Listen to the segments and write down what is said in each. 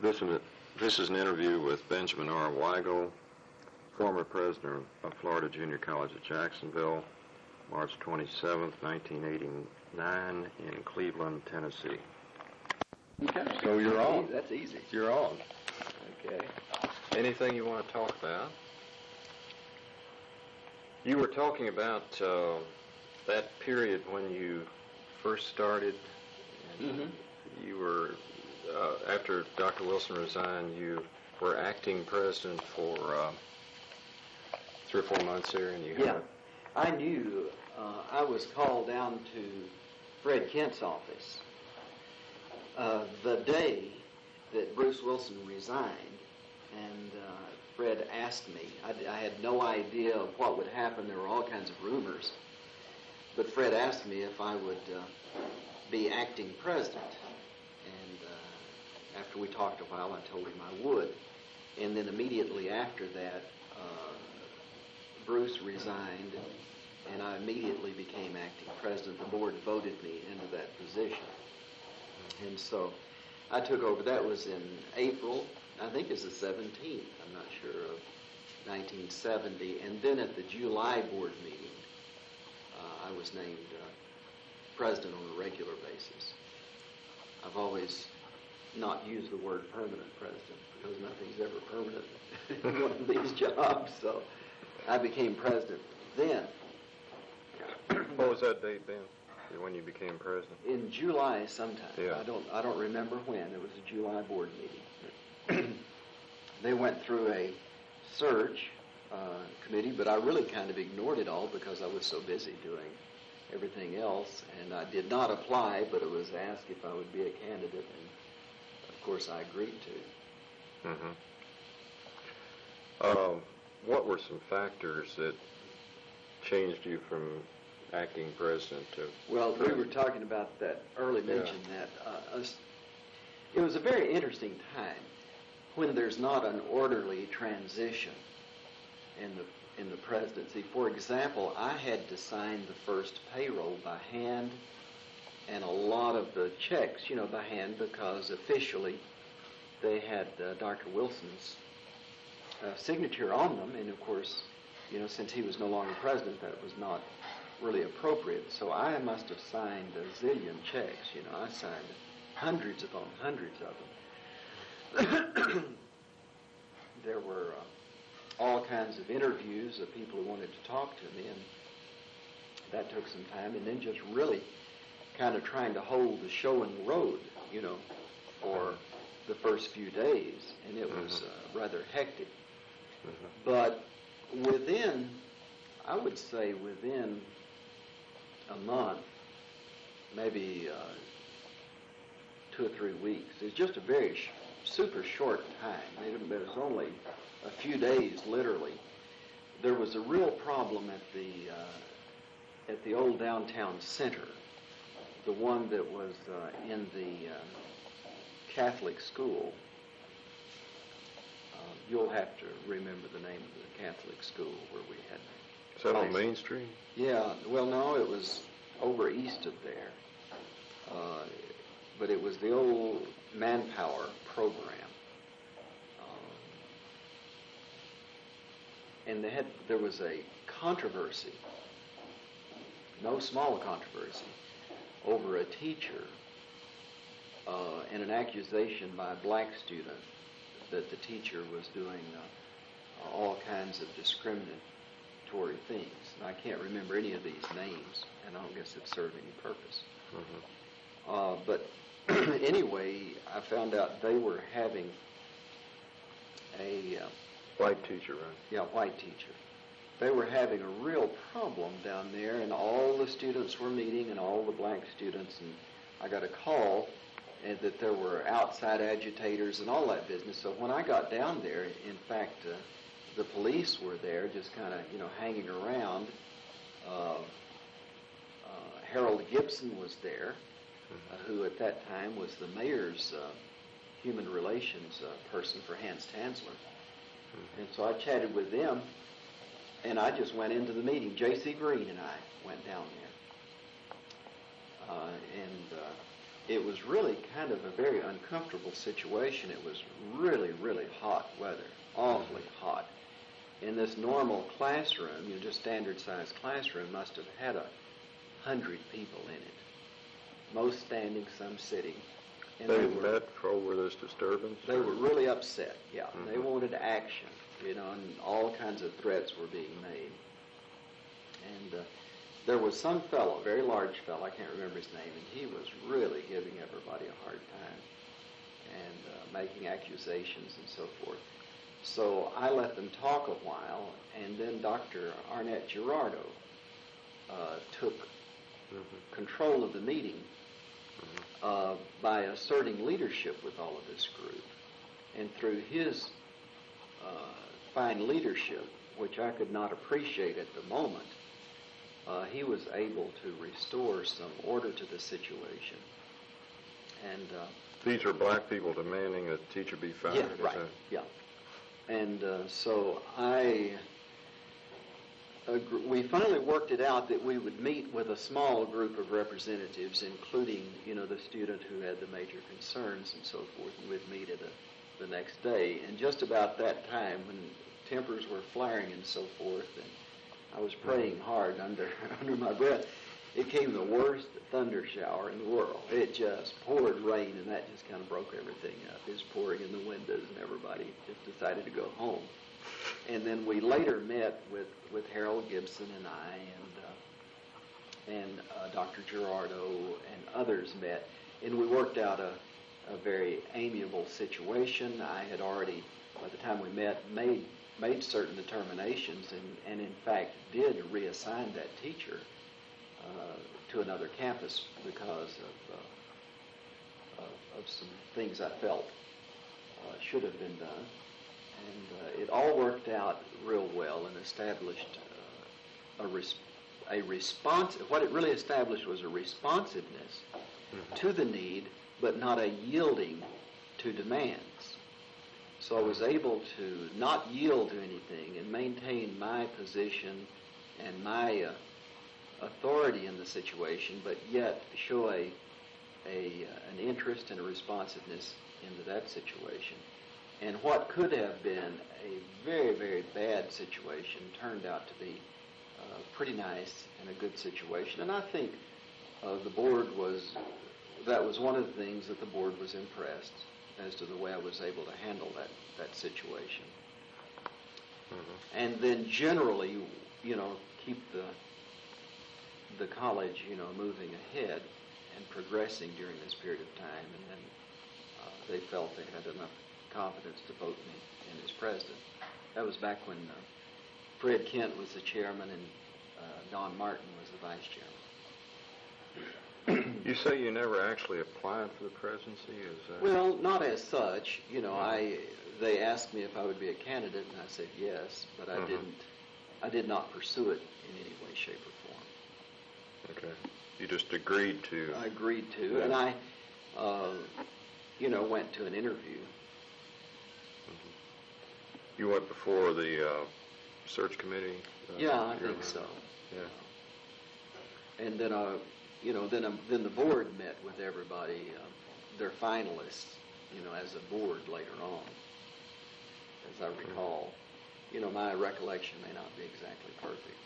This is an interview with Benjamin R. Wygal, former president of Florida Junior College at Jacksonville, March 27th, 1989, in Cleveland, Tennessee. Okay. So you're on. That's easy. You're on. Okay. Anything you want to talk about? You were talking about that period when you first started. And you were, after Dr. Wilson resigned, you were acting president for 3 or 4 months there, and you Yeah. I knew I was called down to Fred Kent's office the day that Bruce Wilson resigned, and Fred asked me. I had no idea of what would happen. There were all kinds of rumors. But Fred asked me if I would be acting president. And after we talked a while, I told him I would. And then immediately after that, Bruce resigned, and I immediately became acting president. The board voted me into that position. And so I took over. That was in April, I think it's the 17th, I'm not sure, of 1970. And then at the July board meeting, I was named president on a regular basis. I've always not used the word permanent president because nothing's ever permanent in one of these jobs. So I became president then. What was that date then, when you became president? In July sometime. Yeah. I don't remember when. It was a July board meeting. They went through a search committee, but I really kind of ignored it all because I was so busy doing everything else, and I did not apply, but it was asked if I would be a candidate, and of course I agreed to. What were some factors that changed you from acting president to... Well, we were talking about that early mention that it was a very interesting time when there's not an orderly transition in the presidency. For example, I had to sign the first payroll by hand, and a lot of the checks, by hand, because officially they had Dr. Wilson's signature on them, and of course, since he was no longer president, that was not really appropriate. So I must have signed a zillion checks. I signed hundreds upon hundreds of them. There were all kinds of interviews of people who wanted to talk to me, and that took some time. And then just really kind of trying to hold the show in the road, for the first few days, and it was rather hectic. But I would say within a month, maybe 2 or 3 weeks, it's just a very super short time. It was only a few days, literally. There was a real problem at the old downtown center, the one that was in the Catholic school. You'll have to remember the name of the Catholic school where we had. Is that on Main Street? Yeah. Well, no, it was over east of there. But it was the old Manpower program. And there was a controversy, no small controversy, over a teacher and an accusation by a black student that the teacher was doing all kinds of discriminatory things. And I can't remember any of these names, and I don't guess it served any purpose. But anyway, I found out they were having a... white teacher, right? Yeah, white teacher. They were having a real problem down there, and all the students were meeting, and all the black students, and I got a call and that there were outside agitators and all that business. So when I got down there, in fact, the police were there just kind of, hanging around. Harold Gibson was there, who at that time was the mayor's human relations person for Hans Tansler. And so I chatted with them, and I just went into the meeting. J.C. Green and I went down there. And it was really kind of a very uncomfortable situation. It was really, really hot weather, awfully hot. In this normal classroom, just standard-sized classroom, must have had 100 people in it. Most standing, some sitting. And they met over this disturbance? They were really upset, yeah. They wanted action, and all kinds of threats were being made. And there was some fellow, a very large fellow, I can't remember his name, and he was really giving everybody a hard time and making accusations and so forth. So I let them talk a while, and then Dr. Arnett Gerardo took control of the meeting by asserting leadership with all of this group. And through his fine leadership, which I could not appreciate at the moment, he was able to restore some order to the situation. And these are black people demanding a teacher be fired? Yeah, right, yeah. And so we finally worked it out that we would meet with a small group of representatives, including, the student who had the major concerns and so forth, and we'd meet the next day. And just about that time, when tempers were flaring and so forth, and I was praying hard under my breath, it came the worst thunder shower in the world. It just poured rain, and that just kind of broke everything up. It was pouring in the windows, and everybody just decided to go home. And then we later met with Harold Gibson and I, and Dr. Gerardo and others met, and we worked out a very amiable situation. I had already, by the time we met, made certain determinations, and in fact did reassign that teacher to another campus because of some things I felt should have been done. And it all worked out real well and established a response. What it really established was a responsiveness to the need, but not a yielding to demands. So I was able to not yield to anything and maintain my position and my authority in the situation, but yet show an interest and a responsiveness into that situation. And what could have been a very, very bad situation turned out to be pretty nice and a good situation. And I think the board that was one of the things that the board was impressed as to the way I was able to handle that situation. And then generally, keep the college, moving ahead and progressing during this period of time. And then they felt they had enough confidence to vote me in as president. That was back when Fred Kent was the chairman and Don Martin was the vice chairman. You say you never actually applied for the presidency? Well, not as such. They asked me if I would be a candidate, and I said yes, but I did not pursue it in any way, shape, or form. Okay. You just agreed to. I agreed to, yeah. And I, went to an interview. You went before the search committee? Yeah, I think so. Yeah. And then, then the board met with everybody, their finalists, as a board later on, as I recall. My recollection may not be exactly perfect.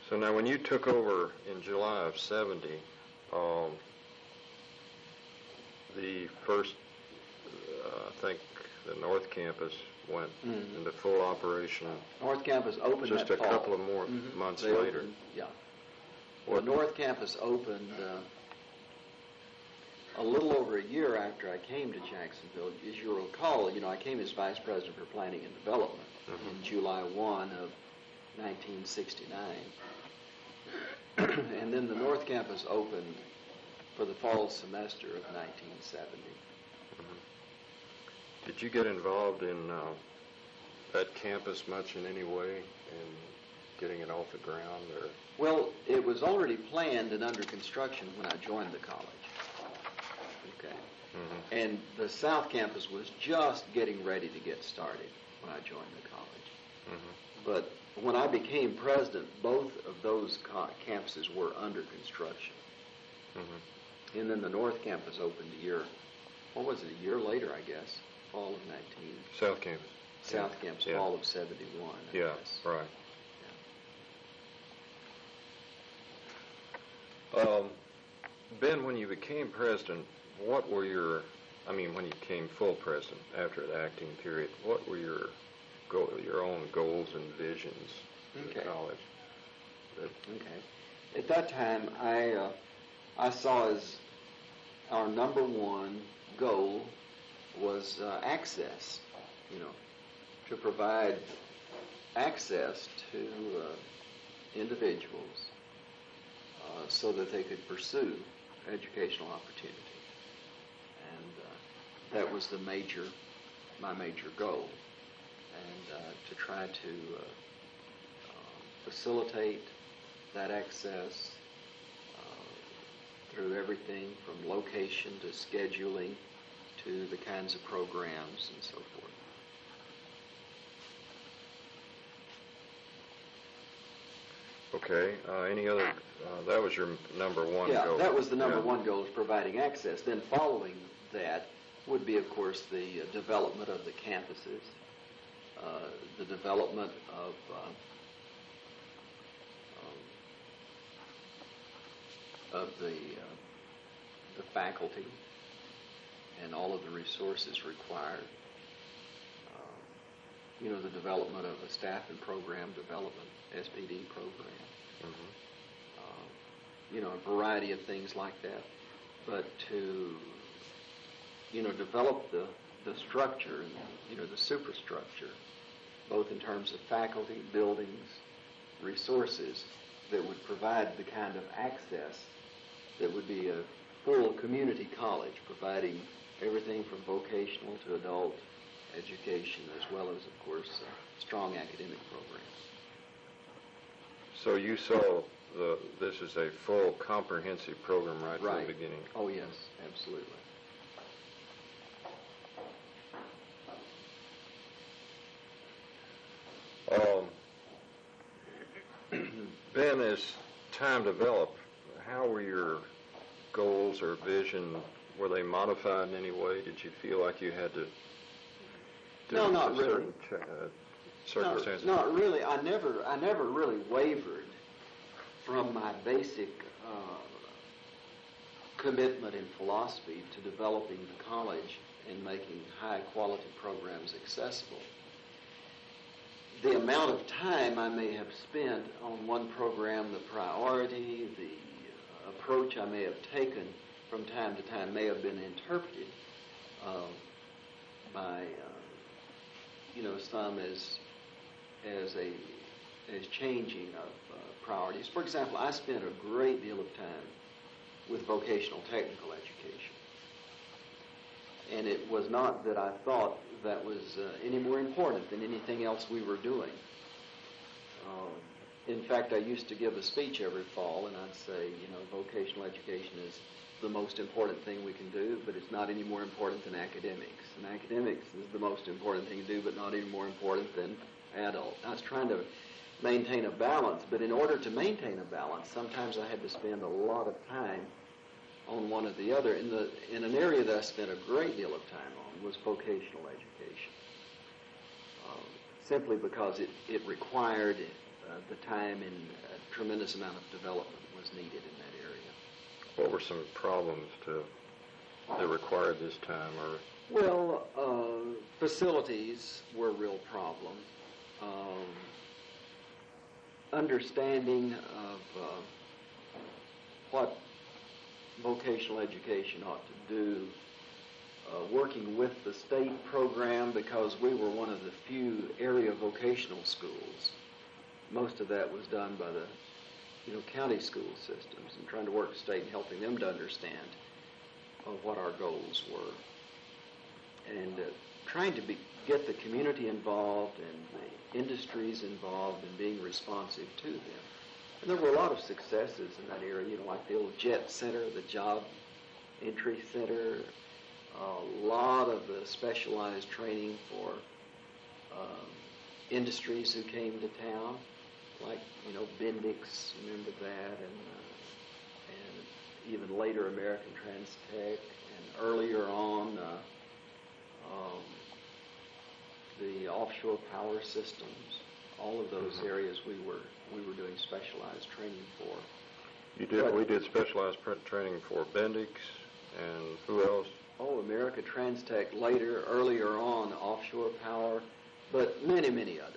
So now when you took over in July of 70, the first, I think the North Campus went into full operation. North Campus opened just that a fall. Couple of more months they later. Opened, yeah. Well, North Campus opened a little over a year after I came to Jacksonville. As you recall, I came as Vice President for Planning and Development in July 1 of 1969. And then the North Campus opened for the fall semester of 1970. Did you get involved in that campus much in any way in getting it off the ground? Or? Well, it was already planned and under construction when I joined the college. Okay. And the South Campus was just getting ready to get started when I joined the college. But when I became president, both of those campuses were under construction. Mm-hmm. And then the North Campus opened a year later, I guess, fall of 19. South Campus. South Campus, Yeah. fall of 71, I Yeah, guess. right. Yeah. Ben, when you became president, when you became full president after the acting period, what were your own goals and visions for college? Okay. At that time, I saw as our number one goal was access, to provide access to individuals so that they could pursue educational opportunity. And that was my major goal. And to try to facilitate that access through everything from location to scheduling to the kinds of programs and so forth. Okay. Any other? That was your number one goal. Yeah, that was the number one goal, is providing access. Then following that would be, of course, the development of the campuses, the development of the faculty and all of the resources required. The development of a staff and program development, SPD program. Mm-hmm. A variety of things like that. But to, develop the structure, the superstructure, both in terms of faculty, buildings, resources that would provide the kind of access that would be a full community college, providing everything from vocational to adult education, as well as, of course, strong academic programs. So you saw this is a full comprehensive program right from the beginning. Oh, yes, absolutely. Ben, as time developed, how were your goals or vision? Were they modified in any way? Did you feel like you had to No, not really. Circumstances? Not really. I never really wavered from my basic commitment and philosophy to developing the college and making high-quality programs accessible. The amount of time I may have spent on one program, the priority, the approach I may have taken from time to time may have been interpreted by some as changing of priorities. For example, I spent a great deal of time with vocational technical education. And it was not that I thought that was any more important than anything else we were doing. In fact, I used to give a speech every fall, and I'd say, vocational education is the most important thing we can do, but it's not any more important than academics. And academics is the most important thing to do, but not any more important than adult. I was trying to maintain a balance, but in order to maintain a balance, sometimes I had to spend a lot of time on one or the other. In an area that I spent a great deal of time on was vocational education, simply because it required the time and a tremendous amount of development was needed in that area. What were some problems that required this time? Well, facilities were a real problem. Understanding of what vocational education ought to do, working with the state program, because we were one of the few area vocational schools. Most of that was done by the county school systems, and trying to work with the state and helping them to understand what our goals were, and trying to get the community involved and the industries involved and being responsive to them. And there were a lot of successes in that area, like the old JET Center, the Job Entry Center, a lot of the specialized training for industries who came to town, like, Bendix, remember that, and even later American Trans-Tech, and earlier on the offshore power systems. All of those areas we were doing specialized training for. You did. We did specialized training for Bendix, and who else? Oh, America Trans-Tech later, earlier on, offshore power, but many, many others.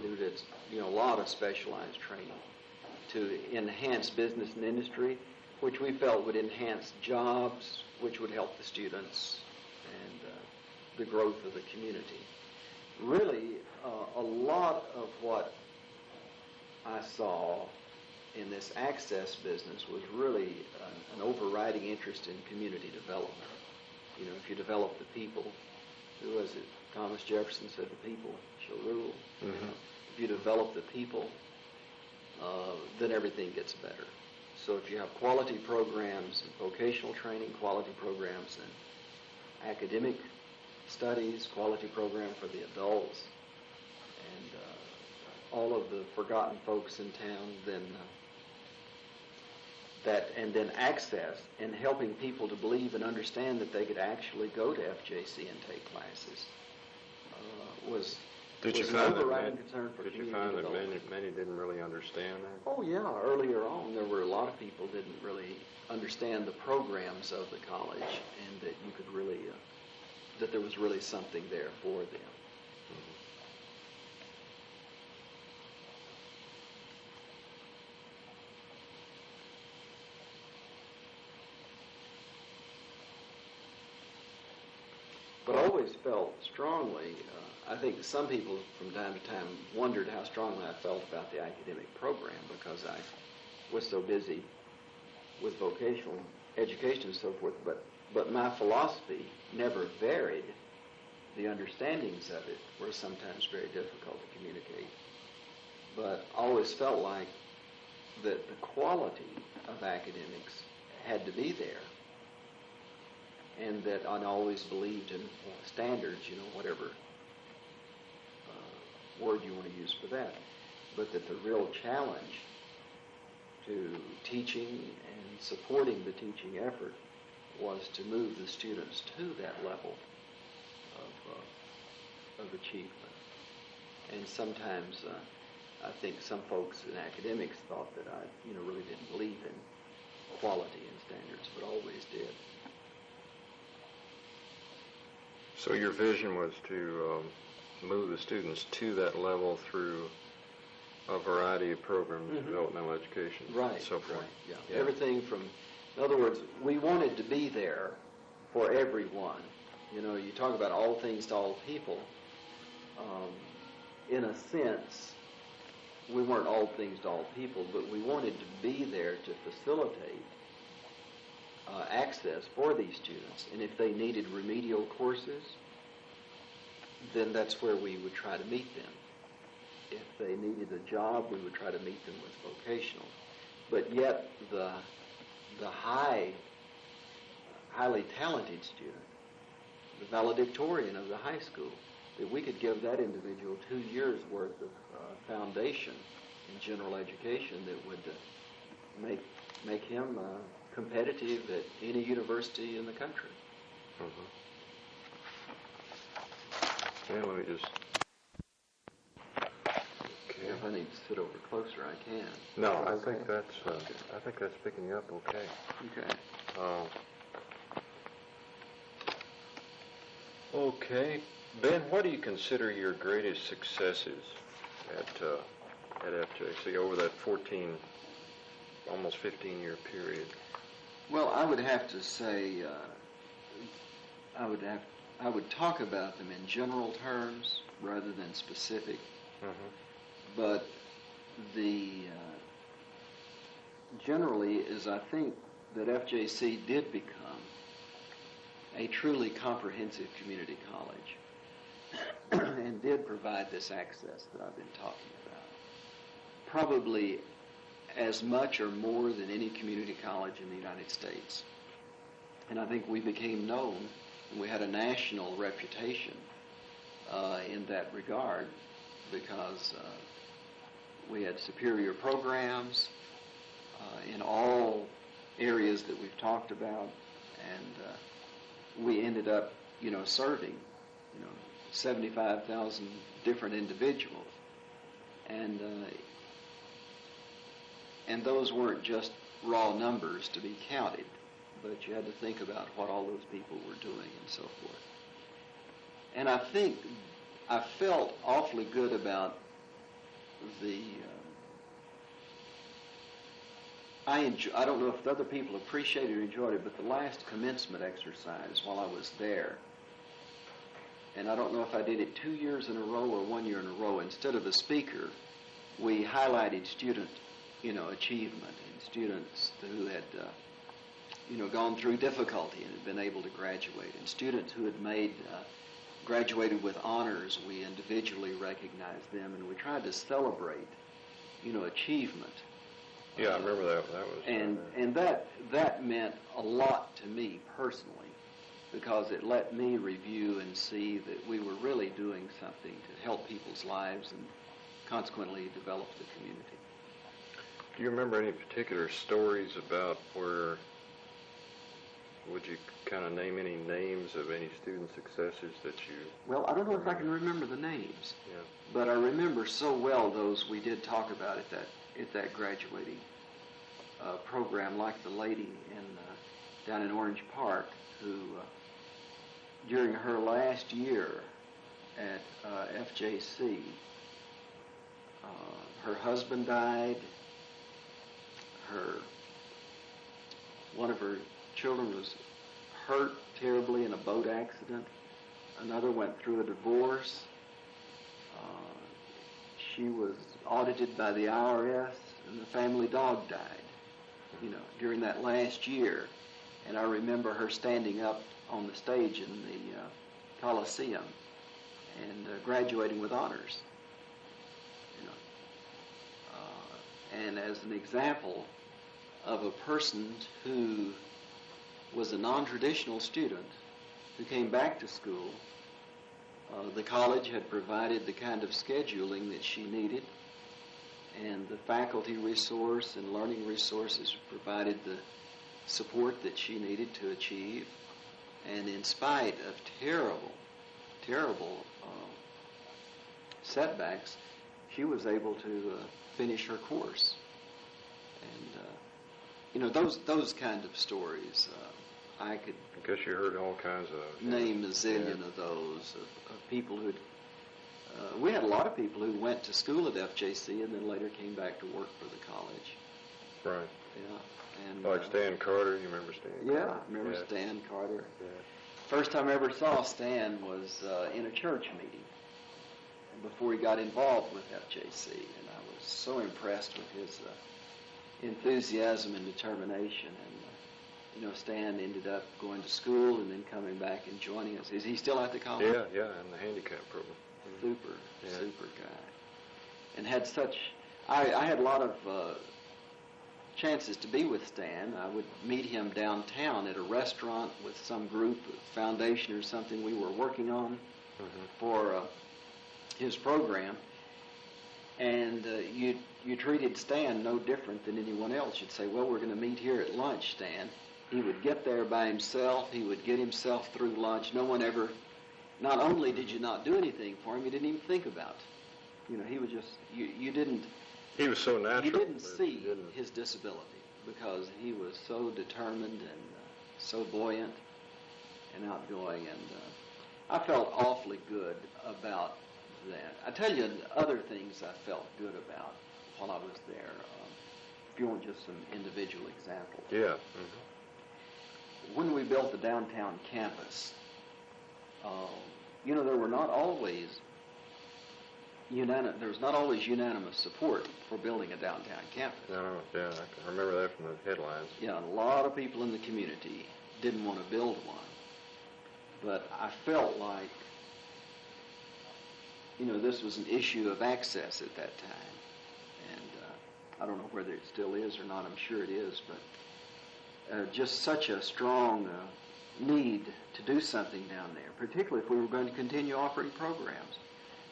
We did, a lot of specialized training to enhance business and industry, which we felt would enhance jobs, which would help the students and the growth of the community. Really, a lot of what I saw in this access business was really an overriding interest in community development. If you develop the people, who was it? Thomas Jefferson said, "The people shall rule." If you develop the people, then everything gets better. So if you have quality programs and vocational training, quality programs and academic studies, quality program for the adults, and all of the forgotten folks in town, then then access and helping people to believe and understand that they could actually go to FJC and take classes was an overriding concern for community development. Did you find that many didn't really understand that? Oh yeah, earlier on there were a lot of people didn't really understand the programs of the college, and that you could really that there was really something there for them. But I always felt strongly, I think some people from time to time wondered how strongly I felt about the academic program because I was so busy with vocational education and so forth, but my philosophy never varied. The understandings of it were sometimes very difficult to communicate. But I always felt like that the quality of academics had to be there, and that I always believed in standards, whatever word you want to use for that, but that the real challenge to teaching and supporting the teaching effort was to move the students to that level of achievement. And sometimes I think some folks in academics thought that I really didn't believe in quality and standards, but always did. So your vision was to move the students to that level through a variety of programs, developmental education, and so forth. Right, yeah. Everything from, in other words, we wanted to be there for everyone. You talk about all things to all people. In a sense, we weren't all things to all people, but we wanted to be there to facilitate access for these students. And if they needed remedial courses, then that's where we would try to meet them. If they needed a job, we would try to meet them with vocational. But yet the highly talented student, the valedictorian of the high school, that we could give that individual 2 years' worth of foundation in general education that would make him competitive at any university in the country. Okay, let me just... Okay. If I need to sit over closer, I can. No, I think that's picking up okay. Okay. Okay. Ben, what do you consider your greatest successes at FJC over that almost 15-year period? Well, I would have to say, I would talk about them in general terms rather than specific. But generally is I think that FJC did become a truly comprehensive community college and did provide this access that I've been talking about. Probably as much or more than any community college in the United States. And I think we became known, and we had a national reputation in that regard because we had superior programs in all areas that we've talked about, and we ended up, serving, 75,000 different individuals, and those weren't just raw numbers to be counted, but you had to think about what all those people were doing and so forth. And I think I felt awfully good about the. I don't know if the other people appreciated or enjoyed it, but the last commencement exercise while I was there, and I don't know if I did it 2 years in a row or 1 year in a row, instead of a speaker, we highlighted student, achievement, and students who had, gone through difficulty and had been able to graduate, and students who had graduated with honors. We individually recognized them, and we tried to celebrate, achievement. Yeah, I remember that. That was and that meant a lot to me personally, because it let me review and see that we were really doing something to help people's lives and consequently develop the community. Do you remember any particular stories about where? Would you kind of name any names of any student successes that you? Well, I don't know if I can remember the names, yeah, but I remember so well those we did talk about at that graduating program, like the lady down in Orange Park who, during her last year at FJC, her husband died. One of her children was hurt terribly in a boat accident. Another went through a divorce. She was audited by the IRS, and the family dog died, during that last year. And I remember her standing up on the stage in the Coliseum and graduating with honors. And as an example of a person who was a non-traditional student who came back to school, the college had provided the kind of scheduling that she needed, and the faculty resource and learning resources provided the support that she needed to achieve. And in spite of terrible setbacks, she was able to finish her course. And those kind of stories, I could. I guess you heard all kinds of. Name a zillion of those of people who. We had a lot of people who went to school at FJC and then later came back to work for the college. Right. Yeah. And like Stan Carter, you remember Stan? Yeah, I remember Stan Carter. Yeah. First time I ever saw Stan was in a church meeting before he got involved with FJC, and I was so impressed with his enthusiasm and determination. And Stan ended up going to school and then coming back and joining us. Is he still at the college? Yeah, in the handicap program. Super guy. And had I had a lot of chances to be with Stan. I would meet him downtown at a restaurant with some group, foundation or something we were working on for his program. And you treated Stan no different than anyone else. You'd say, well, we're going to meet here at lunch, Stan. He would get there by himself. He would get himself through lunch. No one ever, not only did you not do anything for him, you didn't even think about it. He was just, you didn't. He was so natural. You didn't see his disability because he was so determined and so buoyant and outgoing. And I felt awfully good about that. I tell you other things I felt good about while I was there. If you want just some individual examples. Yeah. When we built the downtown campus, there were not always unanimous support for building a downtown campus. No, yeah, I remember that from the headlines. Yeah, a lot of people in the community didn't want to build one. But I felt like, this was an issue of access at that time. And I don't know whether it still is or not. I'm sure it is. But just such a strong need to do something down there, particularly if we were going to continue offering programs,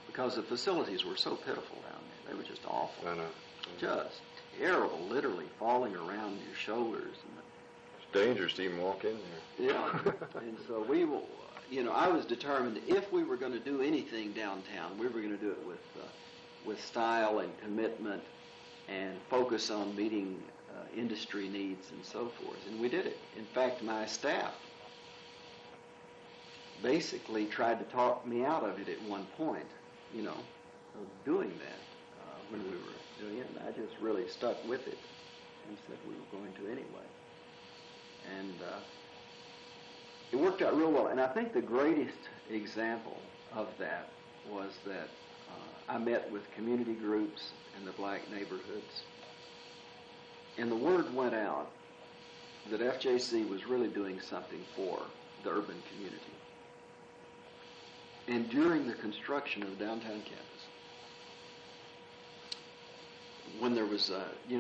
because the facilities were so pitiful down there. They were just awful. I know. Just terrible, literally falling around your shoulders. And dangerous to even walk in there. Yeah. And so we will, I was determined if we were going to do anything downtown, we were going to do it with style and commitment and focus on meeting industry needs and so forth. And we did it. In fact, my staff basically tried to talk me out of it at one point, of doing that when we were doing it. And I just really stuck with it and said we were going to anyway. And it worked out real well. And I think the greatest example of that was that I met with community groups in the black neighborhoods. And the word went out that FJC was really doing something for the urban community. And during the construction of the downtown campus, when there was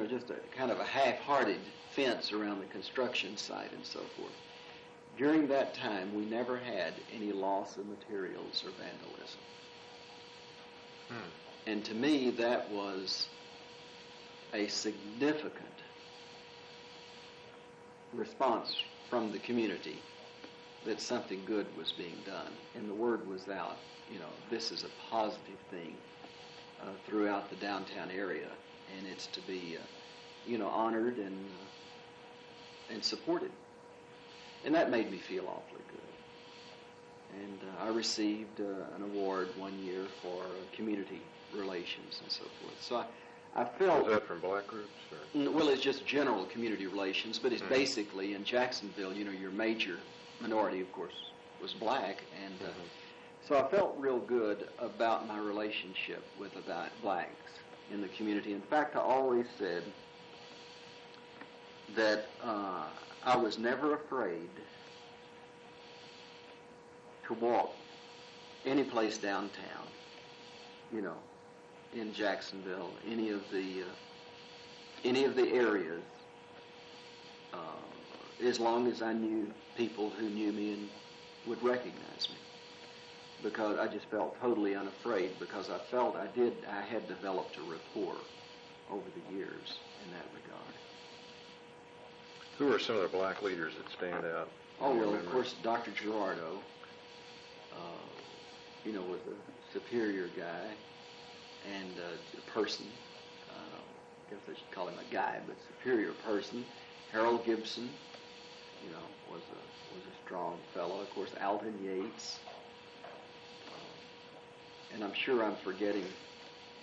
just a kind of a half-hearted fence around the construction site and so forth, during that time we never had any loss of materials or vandalism. And to me that was a significant response from the community that something good was being done. And the word was out, this is a positive thing throughout the downtown area, and it's to be, honored and supported. And that made me feel awfully good. And I received an award one year for community relations and so forth. So I felt... Was that from black groups? Or? Well, it's just general community relations, but it's basically in Jacksonville, your major minority, of course, was black. And so I felt real good about my relationship with the blacks in the community. In fact, I always said that I was never afraid to walk any place downtown, in Jacksonville, any of the areas, as long as I knew people who knew me and would recognize me, because I just felt totally unafraid, because I felt I had developed a rapport over the years in that regard. Who are some of the black leaders that stand out? Oh, well, of course, Dr. Gerardo, was a superior guy and a person. I guess I should call him a guy, but superior person. Harold Gibson, was a strong fellow. Of course, Alton Yates. And I'm sure I'm forgetting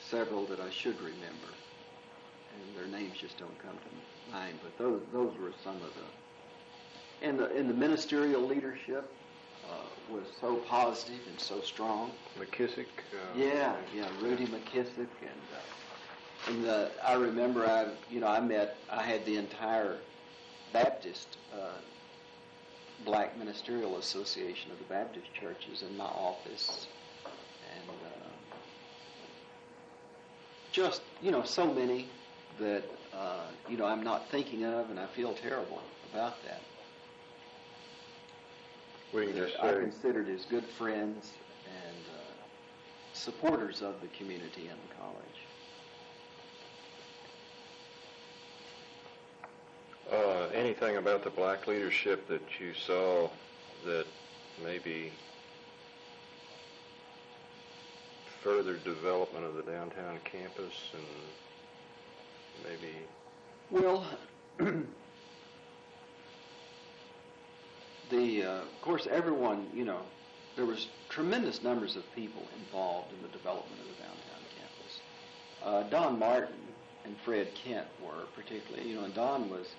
several that I should remember. And their names just don't come to mind. But those were some of the... And the ministerial leadership was so positive and so strong. McKissick? Rudy McKissick. And I remember I had the entire Baptist Black Ministerial Association of the Baptist churches in my office. And just, so many that, I'm not thinking of, and I feel terrible about that. I considered as good friends and supporters of the community and the college. Anything about the black leadership that you saw that maybe further development of the downtown campus and maybe... Well, of course, everyone, there was tremendous numbers of people involved in the development of the downtown campus. Don Martin and Fred Kent were particularly, and Don was,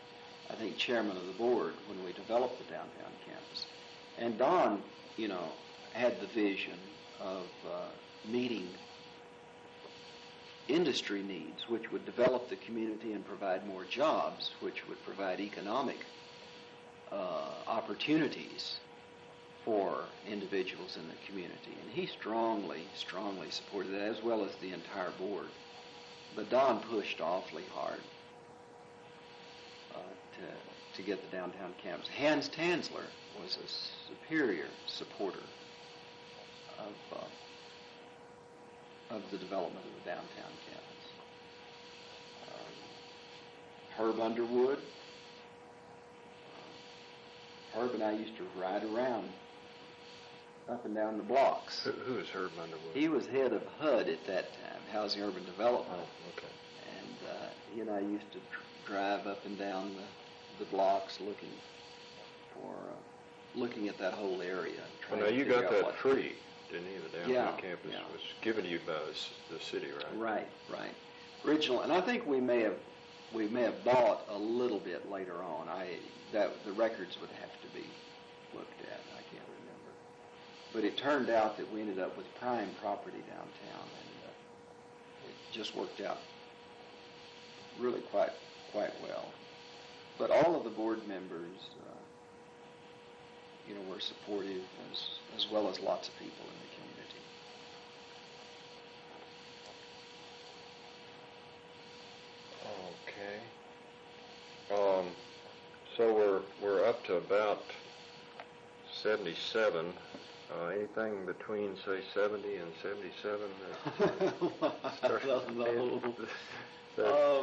I think, chairman of the board when we developed the downtown campus. And Don, had the vision of meeting industry needs, which would develop the community and provide more jobs, which would provide economic opportunities for individuals in the community. And he strongly supported that, as well as the entire board. But Don pushed awfully hard to get the downtown campus. Hans Tansler was a superior supporter of the development of the downtown campus. Herb Underwood, Herb and I used to ride around up and down the blocks. Who is Herb Underwood? He was head of HUD at that time, Housing Urban Development. Oh, okay. And he and I used to drive up and down the blocks looking at that whole area. Well, now you got that free, didn't you? The downtown campus was given to you by the city, right? Right. Original, and I think we may have bought a little bit later on. The records would have to be looked at. I can't remember, but it turned out that we ended up with prime property downtown, and it just worked out really quite well. But all of the board members, were supportive, as well as lots of people in the community. Okay. So we're up to about 77. Anything between, say, 70 and 77?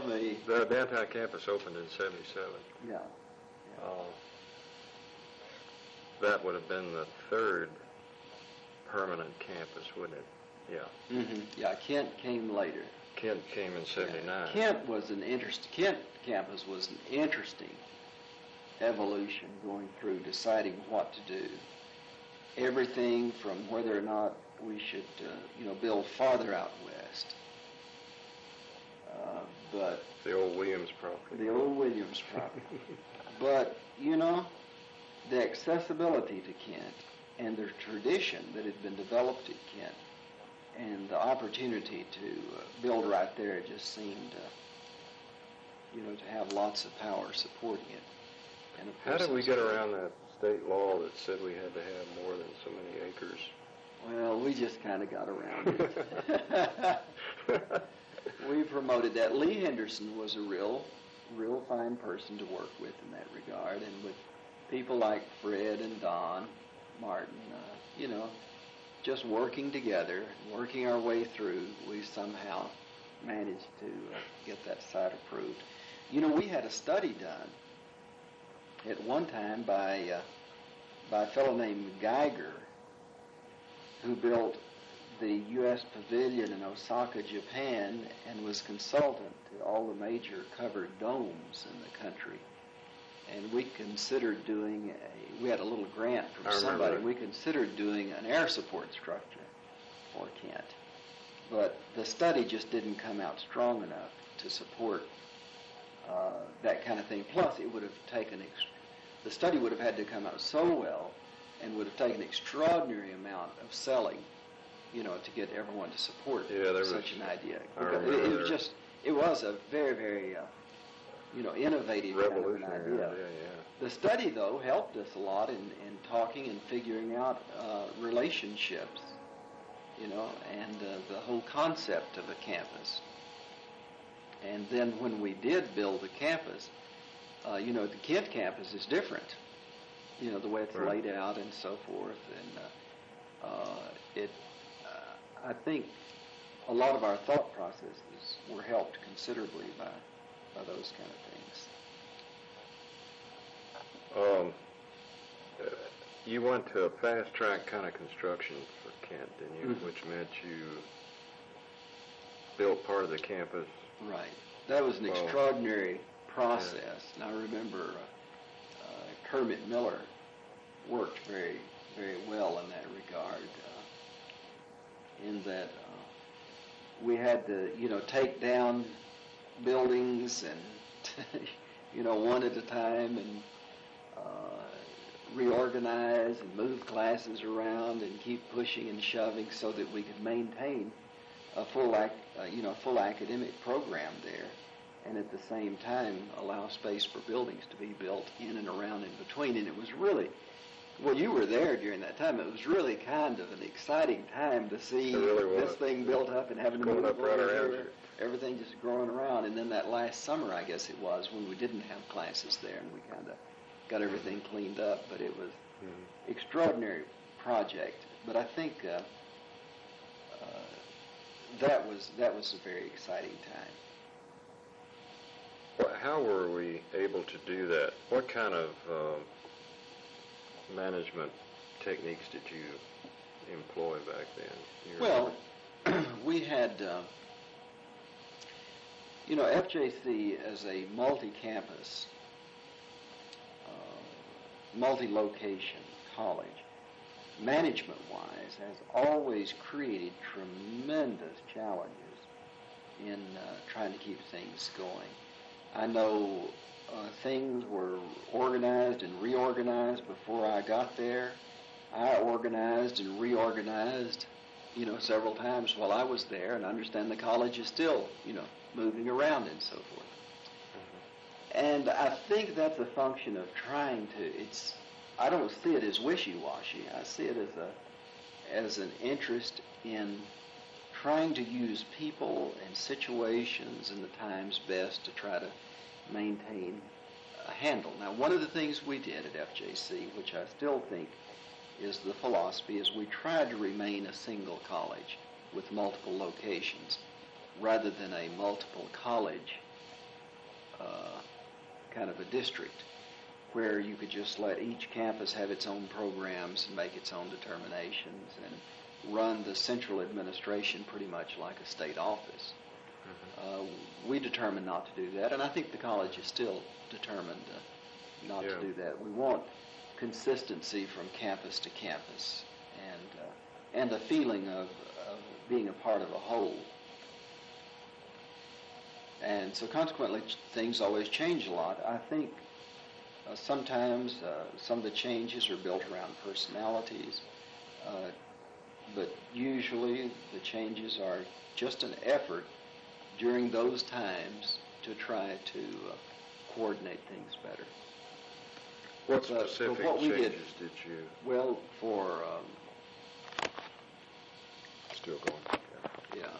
Me. The downtown campus opened in 77. Yeah. That would have been the third permanent campus, wouldn't it? Yeah. Mm-hmm. Yeah, Kent came later. Kent came in 79. Yeah. Kent campus was an interesting evolution going through deciding what to do. Everything from whether or not we should, build farther out west. But the old Williams property. But, the accessibility to Kent and the tradition that had been developed at Kent and the opportunity to build right there just seemed, to have lots of power supporting it. And of course, how did we get around that state law that said we had to have more than so many acres? Well, we just kind of got around it. We promoted that. Lee Henderson was a real fine person to work with in that regard, and with people like Fred and Don Martin, just working together, working our way through, we somehow managed to get that site approved. We had a study done at one time by a fellow named Geiger, who built the U.S. Pavilion in Osaka, Japan, and was consultant to all the major covered domes in the country. And we considered we had a little grant from somebody. We considered doing an air support structure for Kent. But the study just didn't come out strong enough to support that kind of thing. Plus, it would have taken, the study would have had to come out so well and would have taken an extraordinary amount of selling, to get everyone to support such an idea. It was a very, very, innovative revolutionary kind of an idea. The study, though, helped us a lot in talking and figuring out relationships, and the whole concept of a campus. And then when we did build the campus, the Kent campus is different, the way it's laid out and so forth. And I think a lot of our thought processes were helped considerably by those kind of things. You went to a fast-track kind of construction for Kent, didn't you? Mm-hmm. Which meant you built part of the campus. Right. That was an extraordinary process. Yeah. And I remember Kermit Miller worked very, very well in that regard, in that we had to, take down buildings and, one at a time, and reorganize and move classes around and keep pushing and shoving so that we could maintain a full academic program there, and at the same time allow space for buildings to be built in and around in between. And it was really, you were there during that time. It was really kind of an exciting time to see this thing built up and having to move up right around. Everything just growing around. And then that last summer, I guess it was, when we didn't have classes there, and we kind of got everything cleaned up. But it was extraordinary project. But I think that was a very exciting time. Well, how were we able to do that? What kind of management techniques did you employ back then? Do you Well, remember? we had, FJC as a multi-campus, multi-location college, management-wise, has always created tremendous challenges in trying to keep things going. I know things were organized and reorganized before I got there. I organized and reorganized, several times while I was there, and I understand the college is still, moving around and so forth. And I think that's a function of trying to, I don't see it as wishy-washy. I see it as an interest in trying to use people and situations and the times best to try to maintain a handle. Now, one of the things we did at FJC, which I still think is the philosophy, is we tried to remain a single college with multiple locations rather than a multiple college kind of a district where you could just let each campus have its own programs and make its own determinations and run the central administration pretty much like a state office. We determined not to do that, and I think the college is still determined not to do that. We want consistency from campus to campus and a feeling of being a part of a whole. And so consequently, things always change a lot. I think sometimes some of the changes are built around personalities, but usually the changes are just an effort during those times to try to coordinate things better. What specific changes did you? Well, for still going. Yeah,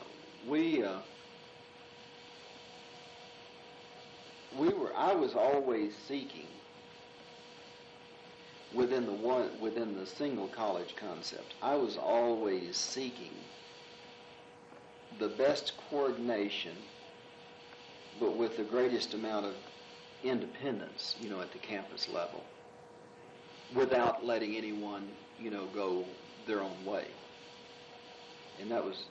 I was always seeking within the single college concept. I was always seeking the best coordination, but with the greatest amount of independence, at the campus level, without letting anyone, go their own way. And that was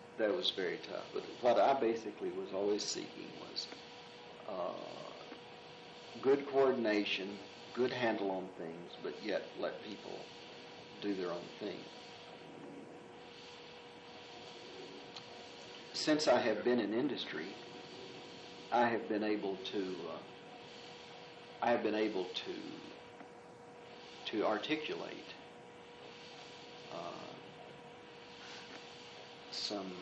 very tough. But what I basically was always seeking was good coordination, good handle on things, but yet let people do their own thing. Since I have been in industry, I have been able to articulate some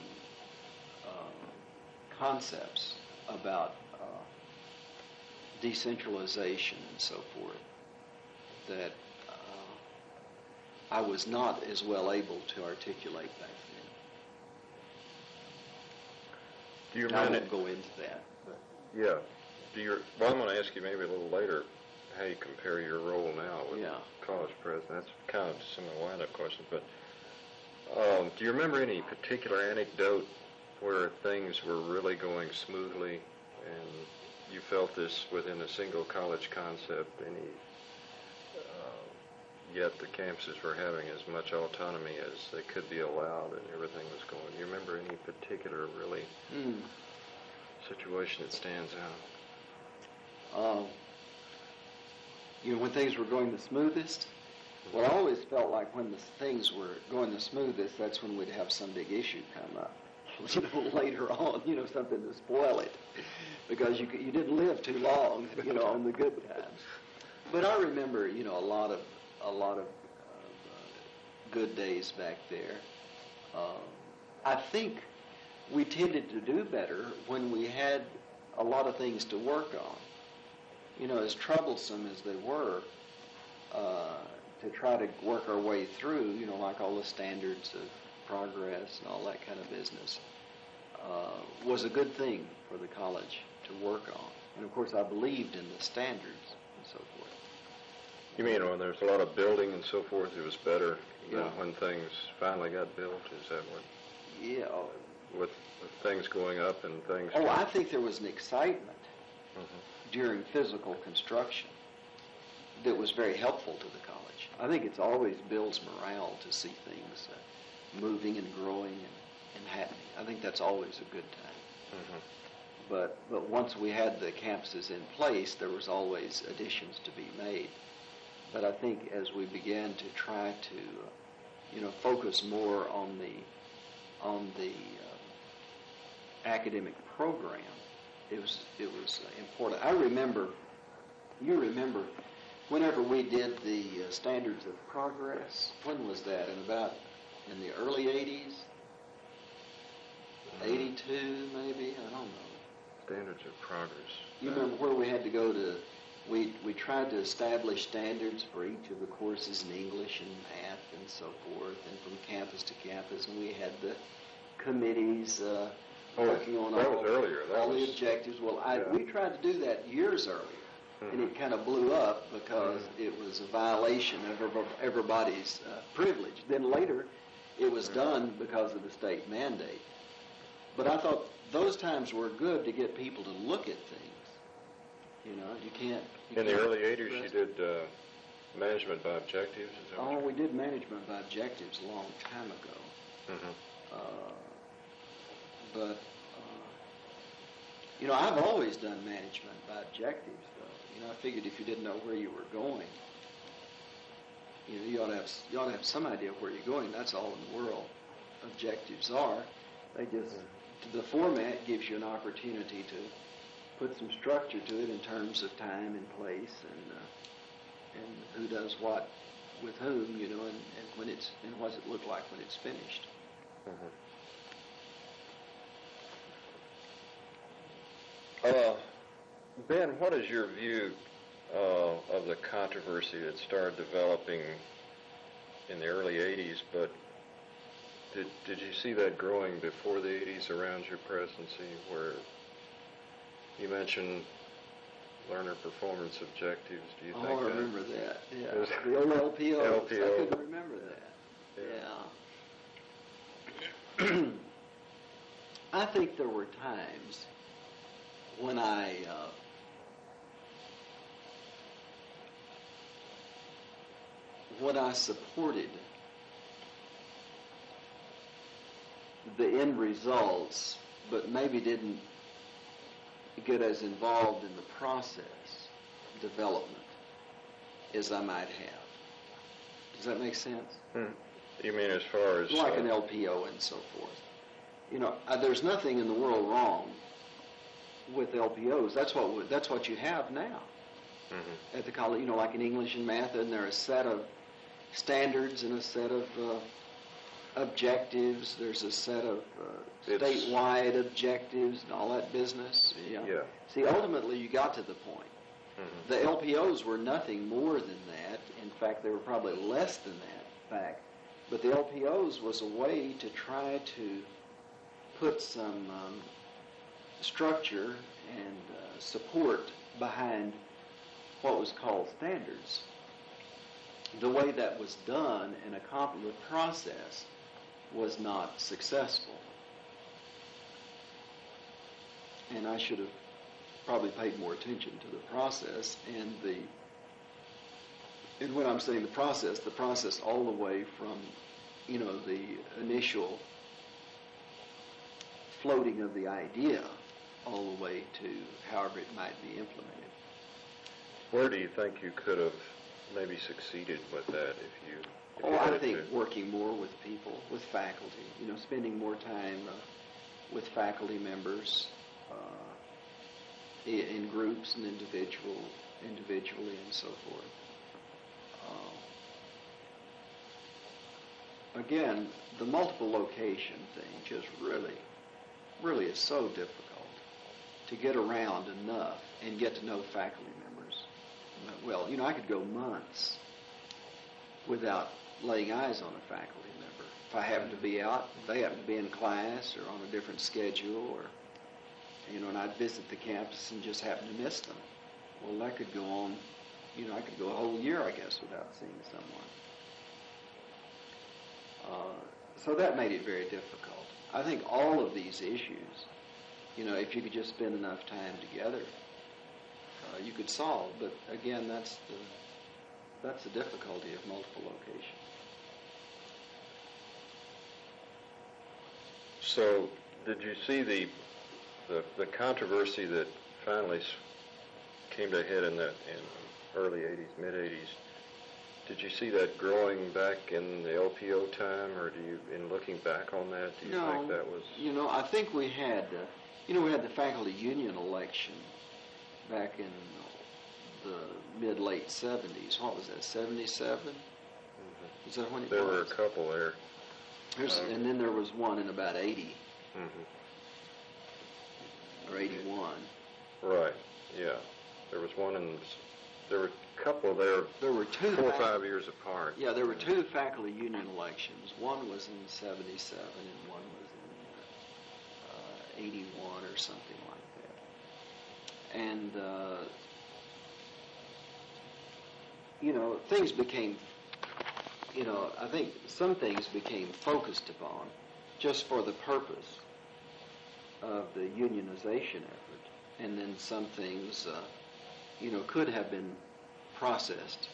concepts about decentralization and so forth that I was not as well able to articulate back then. Do you I won't go into that. But. Yeah. Well, I'm going to ask you maybe a little later how you compare your role now with college president. That's kind of a similar line of question. But do you remember any particular anecdote where things were really going smoothly and you felt this within a single college concept, yet the campuses were having as much autonomy as they could be allowed and everything was going? Do you remember any particular really situation that stands out? When things were going the smoothest? Well, I always felt like when things were going the smoothest, that's when we'd have some big issue come up. Later on, something to spoil it, because you didn't live too long, on the good times. But I remember, a lot of good days back there. I think we tended to do better when we had a lot of things to work on. As troublesome as they were, to try to work our way through, like all the standards of progress and all that kind of business, was a good thing for the college to work on. And of course I believed in the standards and so forth. You mean when there's a lot of building and so forth, it was better than when things finally got built? Is that what? Yeah. With things going up and things... I think there was an excitement during physical construction. that was very helpful to the college. I think it's always builds morale to see things moving and growing and happening. I think that's always a good time. Mm-hmm. But once we had the campuses in place, there was always additions to be made. But I think as we began to try to, focus more on the academic program, it was important. You remember, whenever we did the standards of progress. When was that? In the early '80s, 82 maybe. I don't know. Standards of progress. You remember where we had to go to? We tried to establish standards for each of the courses in English and math and so forth, and from campus to campus, and we had the committees working on that was earlier. all the objectives. Well, we tried to do that years earlier, and it kind of blew up because it was a violation of everybody's privilege. Then later, it was done because of the state mandate. But I thought those times were good to get people to look at things. You can't. In the early '80s, you did management by objectives. Is that we did management by objectives a long time ago. Mm-hmm. But I've always done management by objectives, though. I figured if you didn't know where you were going, you ought to have some idea of where you're going. That's all in the world. Objectives are. They just the format gives you an opportunity to put some structure to it in terms of time and place and who does what with whom, and when it's and what does it look like when it's finished. Mm-hmm. Ben, what is your view of the controversy that started developing in the early '80s, but did you see that growing before the '80s around your presidency, where you mentioned learner performance objectives? Do you think I remember that. Yeah, the old LPOs. I couldn't remember that. Yeah. I think there were times when I supported the end results, but maybe didn't get as involved in the process development as I might have. Does that make sense? You mean as far as like an LPO and so forth? There's nothing in the world wrong with LPOs. That's what you have now at the college. Like in English and math, and there are a set of standards and a set of objectives. There's a set of statewide objectives and all that business. Yeah. See, ultimately, you got to the point. Mm-hmm. The LPOs were nothing more than that. In fact, they were probably less than that fact. But the LPOs was a way to try to put some structure and support behind what was called standards. The way that was done and accomplished the process was not successful. And I should have probably paid more attention to the process and when I'm saying the process all the way from, the initial floating of the idea all the way to however it might be implemented. Where do you think you could have maybe succeeded with that if you I think working more with people, with faculty, spending more time with faculty members in groups and individually and so forth. Again, the multiple location thing just really is so difficult to get around enough and get to know faculty members. Well, I could go months without laying eyes on a faculty member. If I happen to be out, they happen to be in class or on a different schedule, or and I'd visit the campus and just happen to miss them. Well, that could go on. I could go a whole year, I guess, without seeing someone. So that made it very difficult. I think all of these issues, if you could just spend enough time together, you could solve. But again, that's That's the difficulty of multiple locations. So, did you see the controversy that finally came to a head in early 80s, mid 80s? Did you see that growing back in the LPO time, or in looking back on that, do you think that was? I think we had, we had the faculty union election back in the mid-late 70s. What was that, 77? Mm-hmm. Is that when it was? There were a couple there. And then there was one in about 80. Or 81. Right, yeah. There was one there were a couple there. There were two 4 or 5 years apart. Yeah, there were two faculty union elections. One was in 77 and one was in 81 or something like that. And, things became, I think some things became focused upon just for the purpose of the unionization effort. And then some things, could have been processed,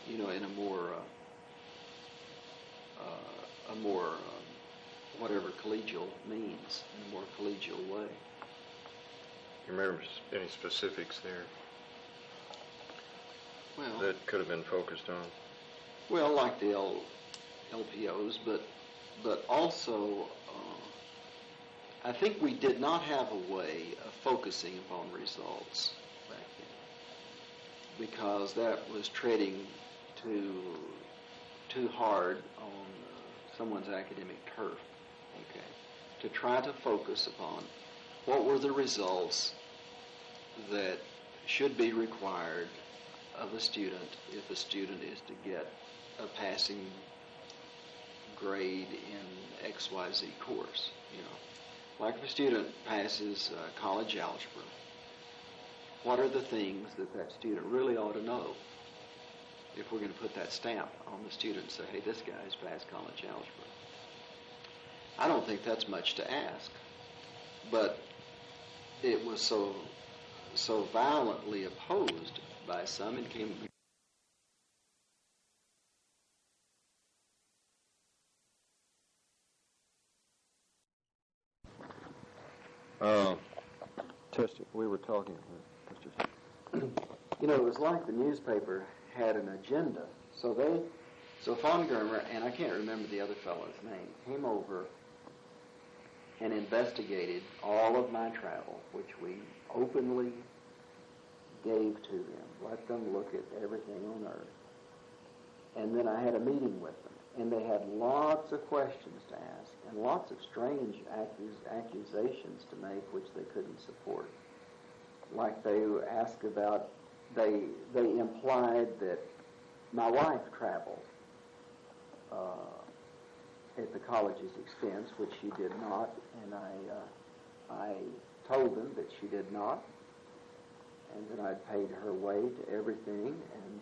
in a more, whatever collegial means, in a more collegial way. You remember any specifics there Well, that could have been focused on? Well, like the LPOs, but also, I think we did not have a way of focusing upon results back then, because that was treading too hard on someone's academic turf. Okay, to try to focus upon what were the results that should be required of a student if a student is to get a passing grade in XYZ course. Like if a student passes college algebra, what are the things that student really ought to know if we're going to put that stamp on the student and say, hey, this guy's passed college algebra? I don't think that's much to ask, but it was so violently opposed by some and came. We were talking. It was like the newspaper had an agenda. So von Germer, and I can't remember the other fellow's name, came over and investigated all of my travel, which we openly gave to them, let them look at everything on earth. And then I had a meeting with them, and they had lots of questions to ask and lots of strange accusations to make which they couldn't support. Like they asked about, they implied that my wife traveled at the college's expense, which she did not, and I told them that she did not, and that I'd paid her way to everything, and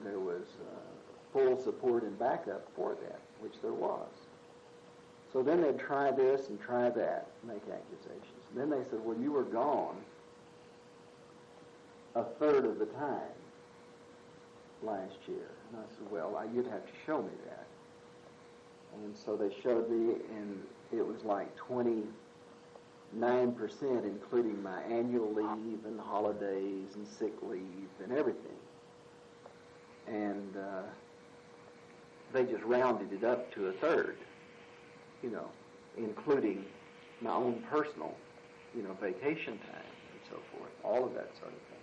there was full support and backup for that, which there was. So then they'd try this and try that, make accusations. And then they said, well, you were gone a third of the time last year. And I said, well, you'd have to show me that. And so they showed me, and it was like 29%, including my annual leave and holidays and sick leave and everything. And they just rounded it up to a third, including my own personal, vacation time and so forth, all of that sort of thing.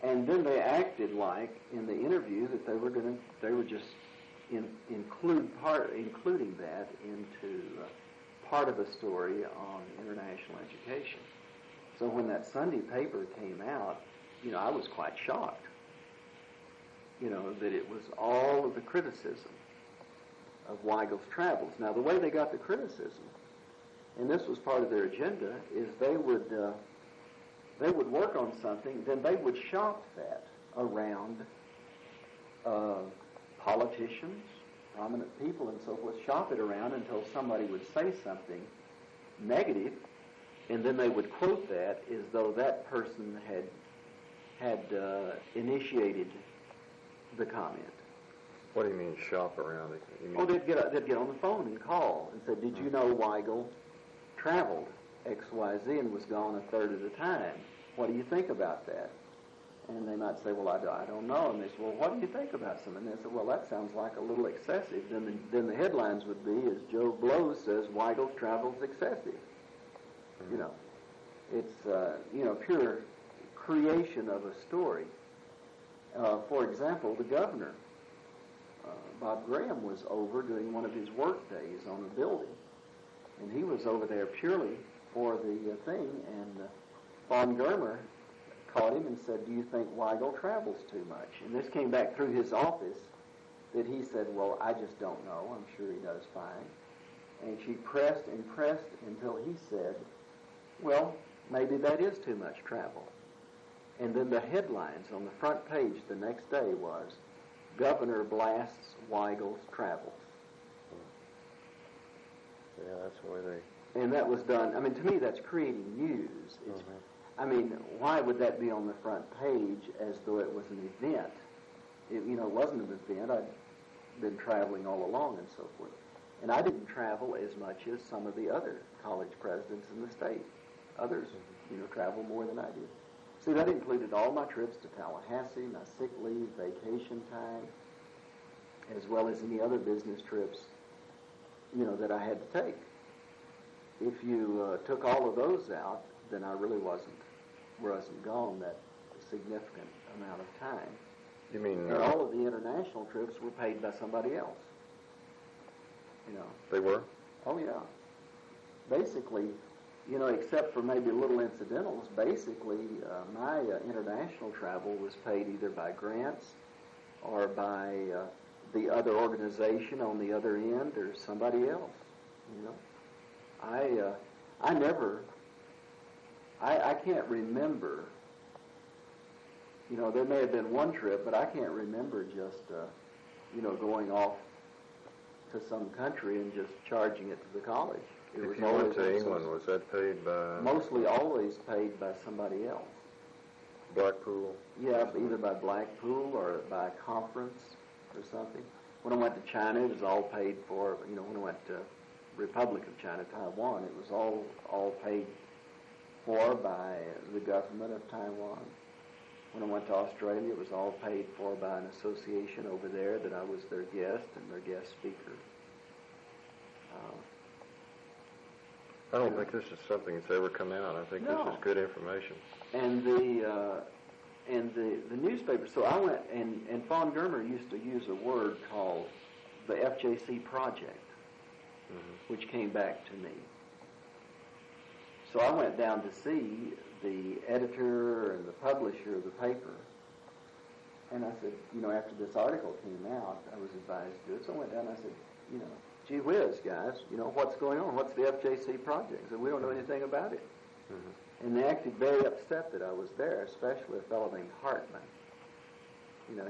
And then they acted like in the interview that they were just including that into part of a story on international education. So when that Sunday paper came out, I was quite shocked, that it was all of the criticism of Wygal's travels. Now, the way they got the criticism, and this was part of their agenda, is they would work on something, then they would shop that around politicians, prominent people, and so forth, shop it around until somebody would say something negative, and then they would quote that as though that person had had initiated the comment. What do you mean shop around it? You mean... Oh, they'd get on the phone and call and say, did you know Wygal traveled XYZ and was gone a third of the time? What do you think about that? And they might say, well, I don't know. And they say, well, what do you think about some? And they say, well, that sounds like a little excessive. Then the headlines would be, as Joe Blow says, Wygal travels excessive. You know, it's, pure creation of a story. For example, the governor, Bob Graham, was over doing one of his work days on a building. And he was over there purely for the thing, and Von Germer caught him and said, do you think Wygal travels too much? And this came back through his office that he said, well, I just don't know. I'm sure he does fine. And she pressed and pressed until he said, well, maybe that is too much travel. And then the headlines on the front page the next day was, Governor blasts Wygal's travels. Yeah, that's the way they... And that was done, I mean, to me that's creating news. It's, I mean, why would that be on the front page as though it was an event? It wasn't an event. I'd been traveling all along and so forth. And I didn't travel as much as some of the other college presidents in the state. Others, travel more than I did. See, that included all my trips to Tallahassee, my sick leave, vacation time, as well as any other business trips, that I had to take. If you took all of those out, then I really wasn't gone that significant amount of time. You mean... And all of the international trips were paid by somebody else. They were? Oh, yeah. Basically, except for maybe little incidentals, basically my international travel was paid either by grants or by the other organization on the other end or somebody else, I can't remember, there may have been one trip, but I can't remember just, going off to some country and just charging it to the college. If you went to England, was that paid by... Mostly always paid by somebody else. Blackpool? Yeah, either by Blackpool or by a conference or something. When I went to China, it was all paid for. When I went to Republic of China, Taiwan, it was all paid for by the government of Taiwan. When I went to Australia, it was all paid for by an association over there that I was their guest and their guest speaker. I don't think this is something that's ever come out. I think this is good information. And the newspaper. So I went, and Von Germer used to use a word called the FJC Project, which came back to me. So I went down to see the editor and the publisher of the paper, and I said, after this article came out, I was advised to do it. So I went down and I said, gee whiz, guys, what's going on? What's the FJC Project? I said, we don't know anything about it. And they acted very upset that I was there, especially a fellow named Hartman.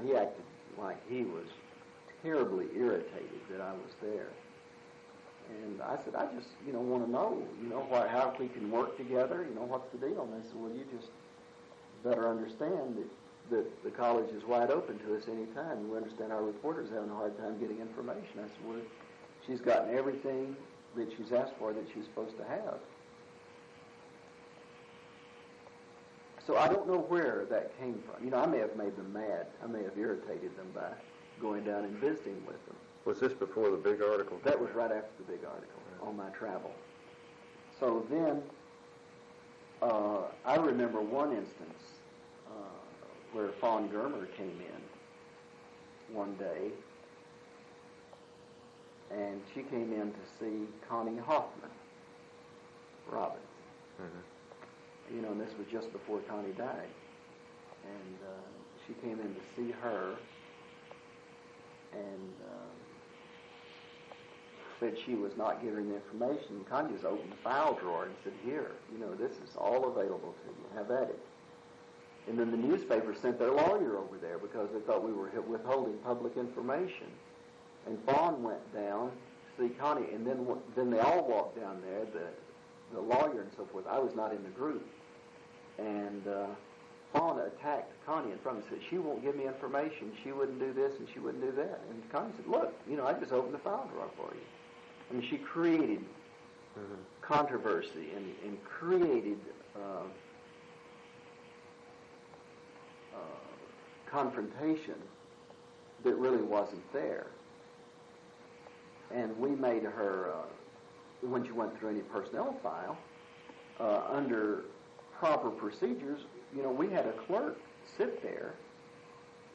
He acted like he was terribly irritated that I was there. And I said, I just, want to know, how we can work together, what's the deal? And they said, well, you just better understand that the college is wide open to us any time. We understand our reporter's having a hard time getting information. I said, well, she's gotten everything that she's asked for that she's supposed to have. So I don't know where that came from. I may have made them mad. I may have irritated them by going down and visiting with them. Was this before the big article? That was right after the big article on my travel. So then I remember one instance where Von Germer came in one day, and she came in to see Connie Hoffman Robbins. And this was just before Connie died. And she came in to see her and said she was not giving the information. Connie just opened the file drawer and said, here, this is all available to you. Have at it. And then the newspaper sent their lawyer over there because they thought we were withholding public information. And Vaughn went down to see Connie, and then they all walked down there, the lawyer and so forth. I was not in the group. And Fauna attacked Connie in front of me and said, she won't give me information, she wouldn't do this and she wouldn't do that. And Connie said, look, I just opened the file drawer for you. I mean, she created controversy and created confrontation that really wasn't there. And we made her, when she went through any personnel file, under proper procedures, we had a clerk sit there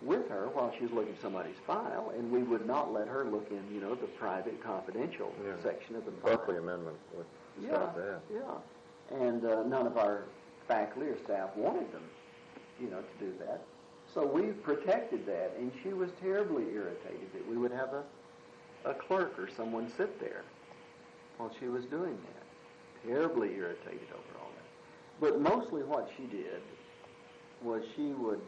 with her while she was looking at somebody's file, and we would not let her look in, the private, confidential section of the file. Buckley Amendment would stop that. Yeah. And none of our faculty or staff wanted them, to do that. So we protected that, and she was terribly irritated that we would have a clerk or someone sit there while she was doing that. Terribly irritated over all that. But mostly what she did was she would,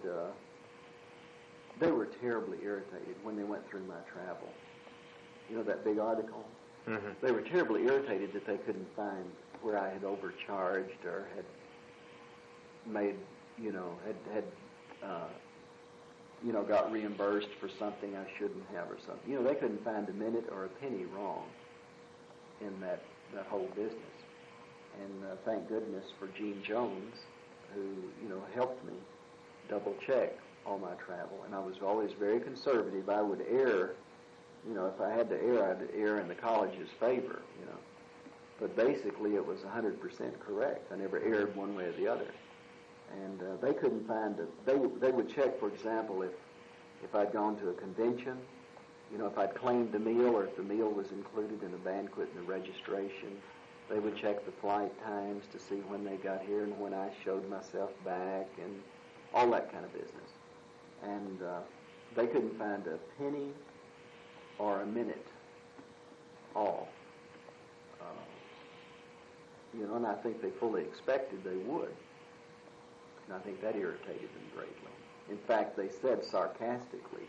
they were terribly irritated when they went through my travel. That big article? Mm-hmm. They were terribly irritated that they couldn't find where I had overcharged or had made, got reimbursed for something I shouldn't have or something. They couldn't find a minute or a penny wrong in that whole business. And thank goodness for Gene Jones, who, helped me double check all my travel. And I was always very conservative. I would err, if I had to err, I'd err in the college's favor, But basically it was 100% correct. I never erred one way or the other. And they couldn't find it. They would check, for example, if I'd gone to a convention, if I'd claimed a meal or if the meal was included in the banquet and the registration. They would check the flight times to see when they got here and when I showed myself back and all that kind of business. And they couldn't find a penny or a minute all. And I think they fully expected they would. And I think that irritated them greatly. In fact, they said sarcastically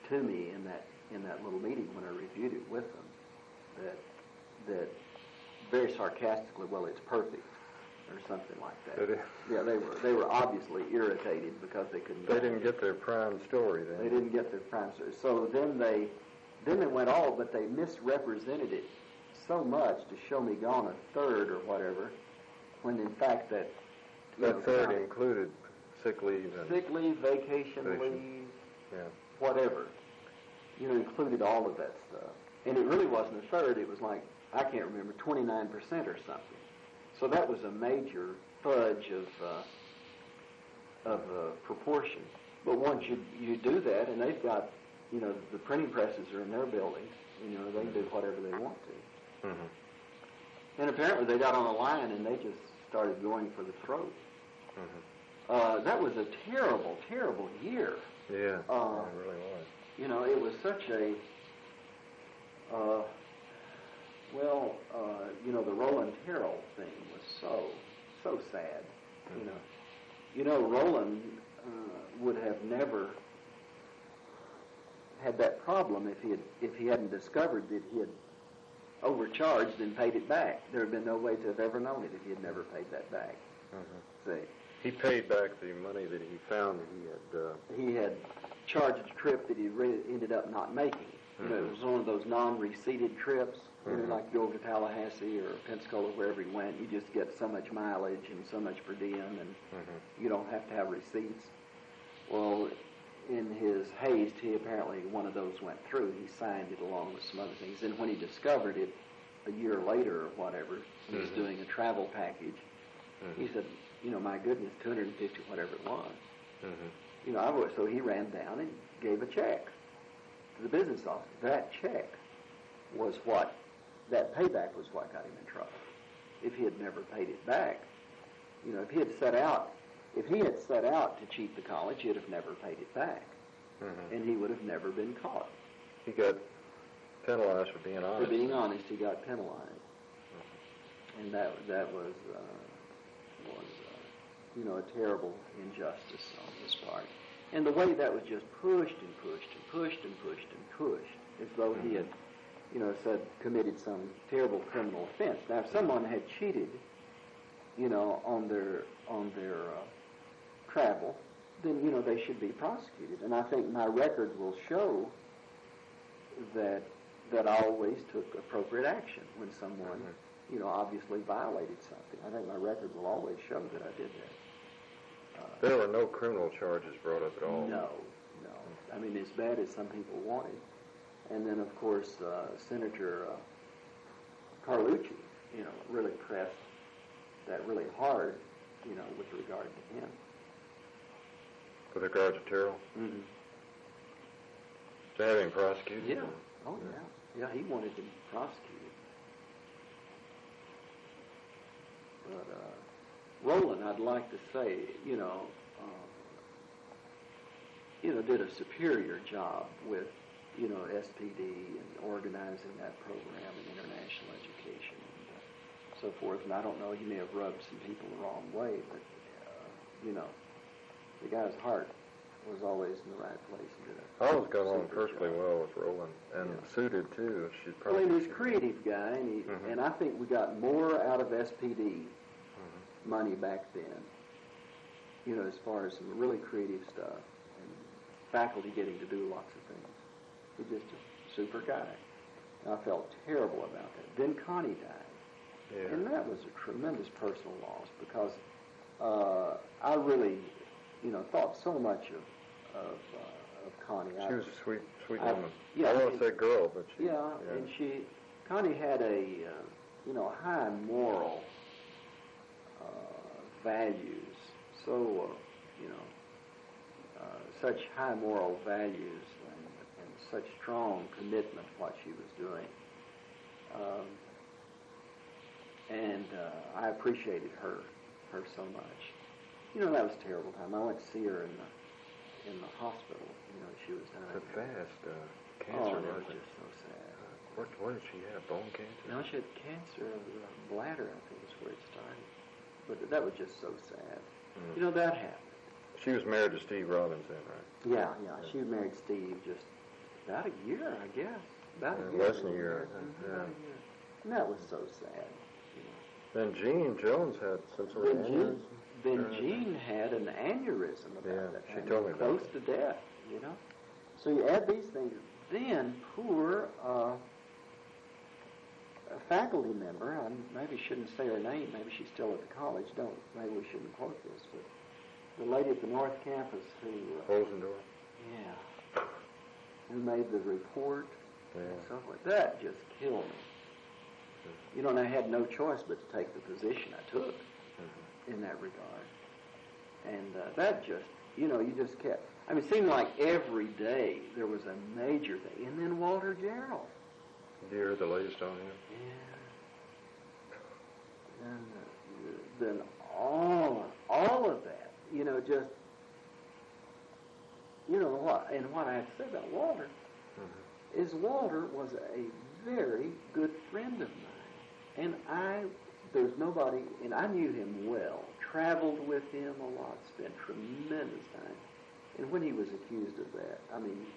to me in that little meeting when I reviewed it with them that very sarcastically, well, it's perfect, or something like that. Yeah, they were obviously irritated because they couldn't. They didn't get their prime story then. They didn't get their prime story. So then they went all, but they misrepresented it so much to show me gone a third or whatever, when in fact that third included sick leave, vacation leave, whatever. Included all of that stuff. And it really wasn't a third. It was like, I can't remember, 29% or something. So that was a major fudge of proportion. But once you do that, and they've got, the printing presses are in their building, they can do whatever they want to. Mm-hmm. And apparently they got on a line and they just started going for the throat. Mm-hmm. That was a terrible, terrible year. Yeah, it really was. It was such a, the Roland Terrell thing was so sad. Mm-hmm. Roland would have never had that problem if he hadn't discovered that he had overcharged and paid it back. There had been no way to have ever known it if he had never paid that back. Mm-hmm. See, he paid back the money that he found he had charged a trip that he ended up not making. Mm-hmm. It was one of those non-receipted trips. Mm-hmm. Like you go to Tallahassee or Pensacola, wherever he went, you just get so much mileage and so much per diem, and you don't have to have receipts. Well, in his haste, apparently one of those went through. He signed it along with some other things. And when he discovered it a year later or whatever, he was doing a travel package. Mm-hmm. He said, my goodness, $250, whatever it was. Mm-hmm. So he ran down and gave a check to the business office. That check was that payback was what got him in trouble. If he had never paid it back, if he had set out to cheat the college, he'd have never paid it back. Mm-hmm. And he would have never been caught. He got penalized for being honest. For being honest, he got penalized. Mm-hmm. And that was a terrible injustice on his part. And the way that was just pushed and pushed and pushed and pushed and pushed, as though he had, committed some terrible criminal offense. Now, if someone had cheated, on their travel, then, they should be prosecuted. And I think my record will show that I always took appropriate action when someone, obviously violated something. I think my record will always show that I did that. There were no criminal charges brought up at all? No. I mean, as bad as some people wanted. And then, of course, Senator Carlucci, really pressed that really hard, with regard to him. With regard to Terrell? Mm-hmm. To have him prosecuted? Yeah. Oh, yeah. Yeah, he wanted him prosecuted. But Roland, I'd like to say, did a superior job with, SPD and organizing that program in international education and so forth. And I don't know, he may have rubbed some people the wrong way, but, the guy's heart was always in the right place. I always got along perfectly well with Roland, and Sue did too. She's probably. Well, he's a creative guy, and and I think we got more out of SPD money back then. As far as some really creative stuff and faculty getting to do lots of things. He's just a super guy. And I felt terrible about that. Then Connie died, and that was a tremendous personal loss because I really, thought so much of Connie. She was a sweet woman. Yeah, I don't want to say girl, but she. Yeah, and Connie had a, high moral values. So, such high moral values and such strong commitment to what she was doing. And I appreciated her so much. That was a terrible time. I went to see her in the hospital. She was dying. It's a fast cancer, that was wasn't it? just so sad. What did she have? Bone cancer? No, she had cancer of the bladder, I think is where it started. But that was just so sad. That happened. She was married to Steve Robinson, right? Yeah. She married Steve just about a year, I guess. About a year. Less than a year, I think. Yeah. And that was so sad. Then Jean Jones had some sort of aneurysm. Then Jean had an aneurysm about that time. She told me about close to death, So you add these things. Then poor a faculty member, I maybe shouldn't say her name, maybe she's still at the college, maybe we shouldn't quote this, but the lady at the North Campus who... Hosendorf? Yeah. Who made the report and stuff like that just killed me. And I had no choice but to take the position I took in that regard. And that just, you just kept... I mean, it seemed like every day there was a major thing. And then Walter Gerald. You heard the latest on him? Yeah. And then all of that, just, what I have to say about Walter is Walter was a very good friend of mine. And there's nobody, and I knew him well, traveled with him a lot, spent tremendous time. And when he was accused of that, I mean,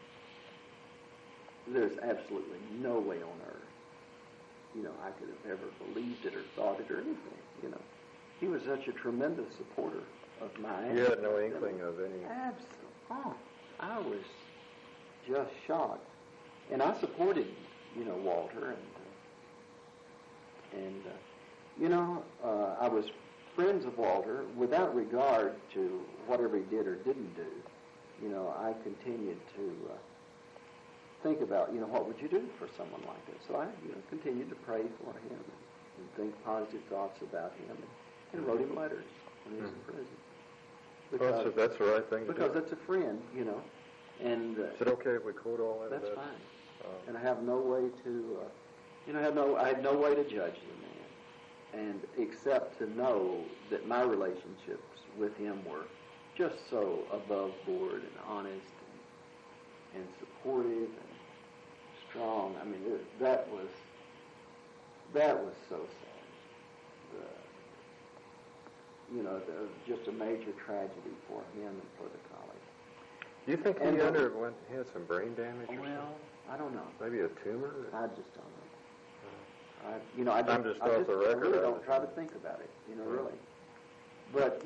there's absolutely no way on earth, I could have ever believed it or thought it or anything, He was such a tremendous supporter of mine. You had no inkling of any... Absolutely. Oh, I was just shocked. And I supported, Walter, I was friends of Walter without regard to whatever he did or didn't do. I continued to think about, what would you do for someone like this? So I, continued to pray for him and think positive thoughts about him and wrote him letters when he was in prison. Because, well, that's the right thing to do. Because that's a friend, And is it okay if we quote all that? That's fine. And I have no way to, I had no way to judge the man, and except to know that my relationships with him were just so above board and honest and supportive and strong. I mean, that was so sad. Just a major tragedy for him and for the college. Do you think he had some brain damage or something? Well, I don't know. Maybe a tumor? I just don't know. I I'm just off the record. I really don't try to think about it, really. But,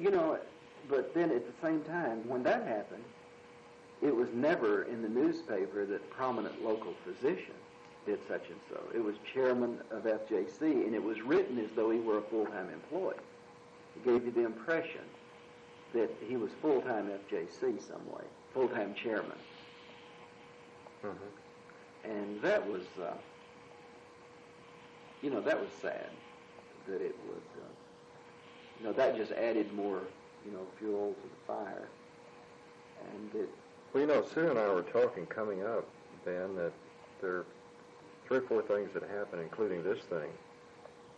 But then at the same time, when that happened, it was never in the newspaper that prominent local physician did such and so. It was chairman of FJC, and it was written as though he were a full-time employee. It gave you the impression that he was full-time FJC some way, full-time chairman. Mm-hmm. And that was, that was sad. That it was, that just added more, fuel to the fire. And it. Well, Sue and I were talking coming up, Ben, that there are 3 or 4 things that happened, including this thing,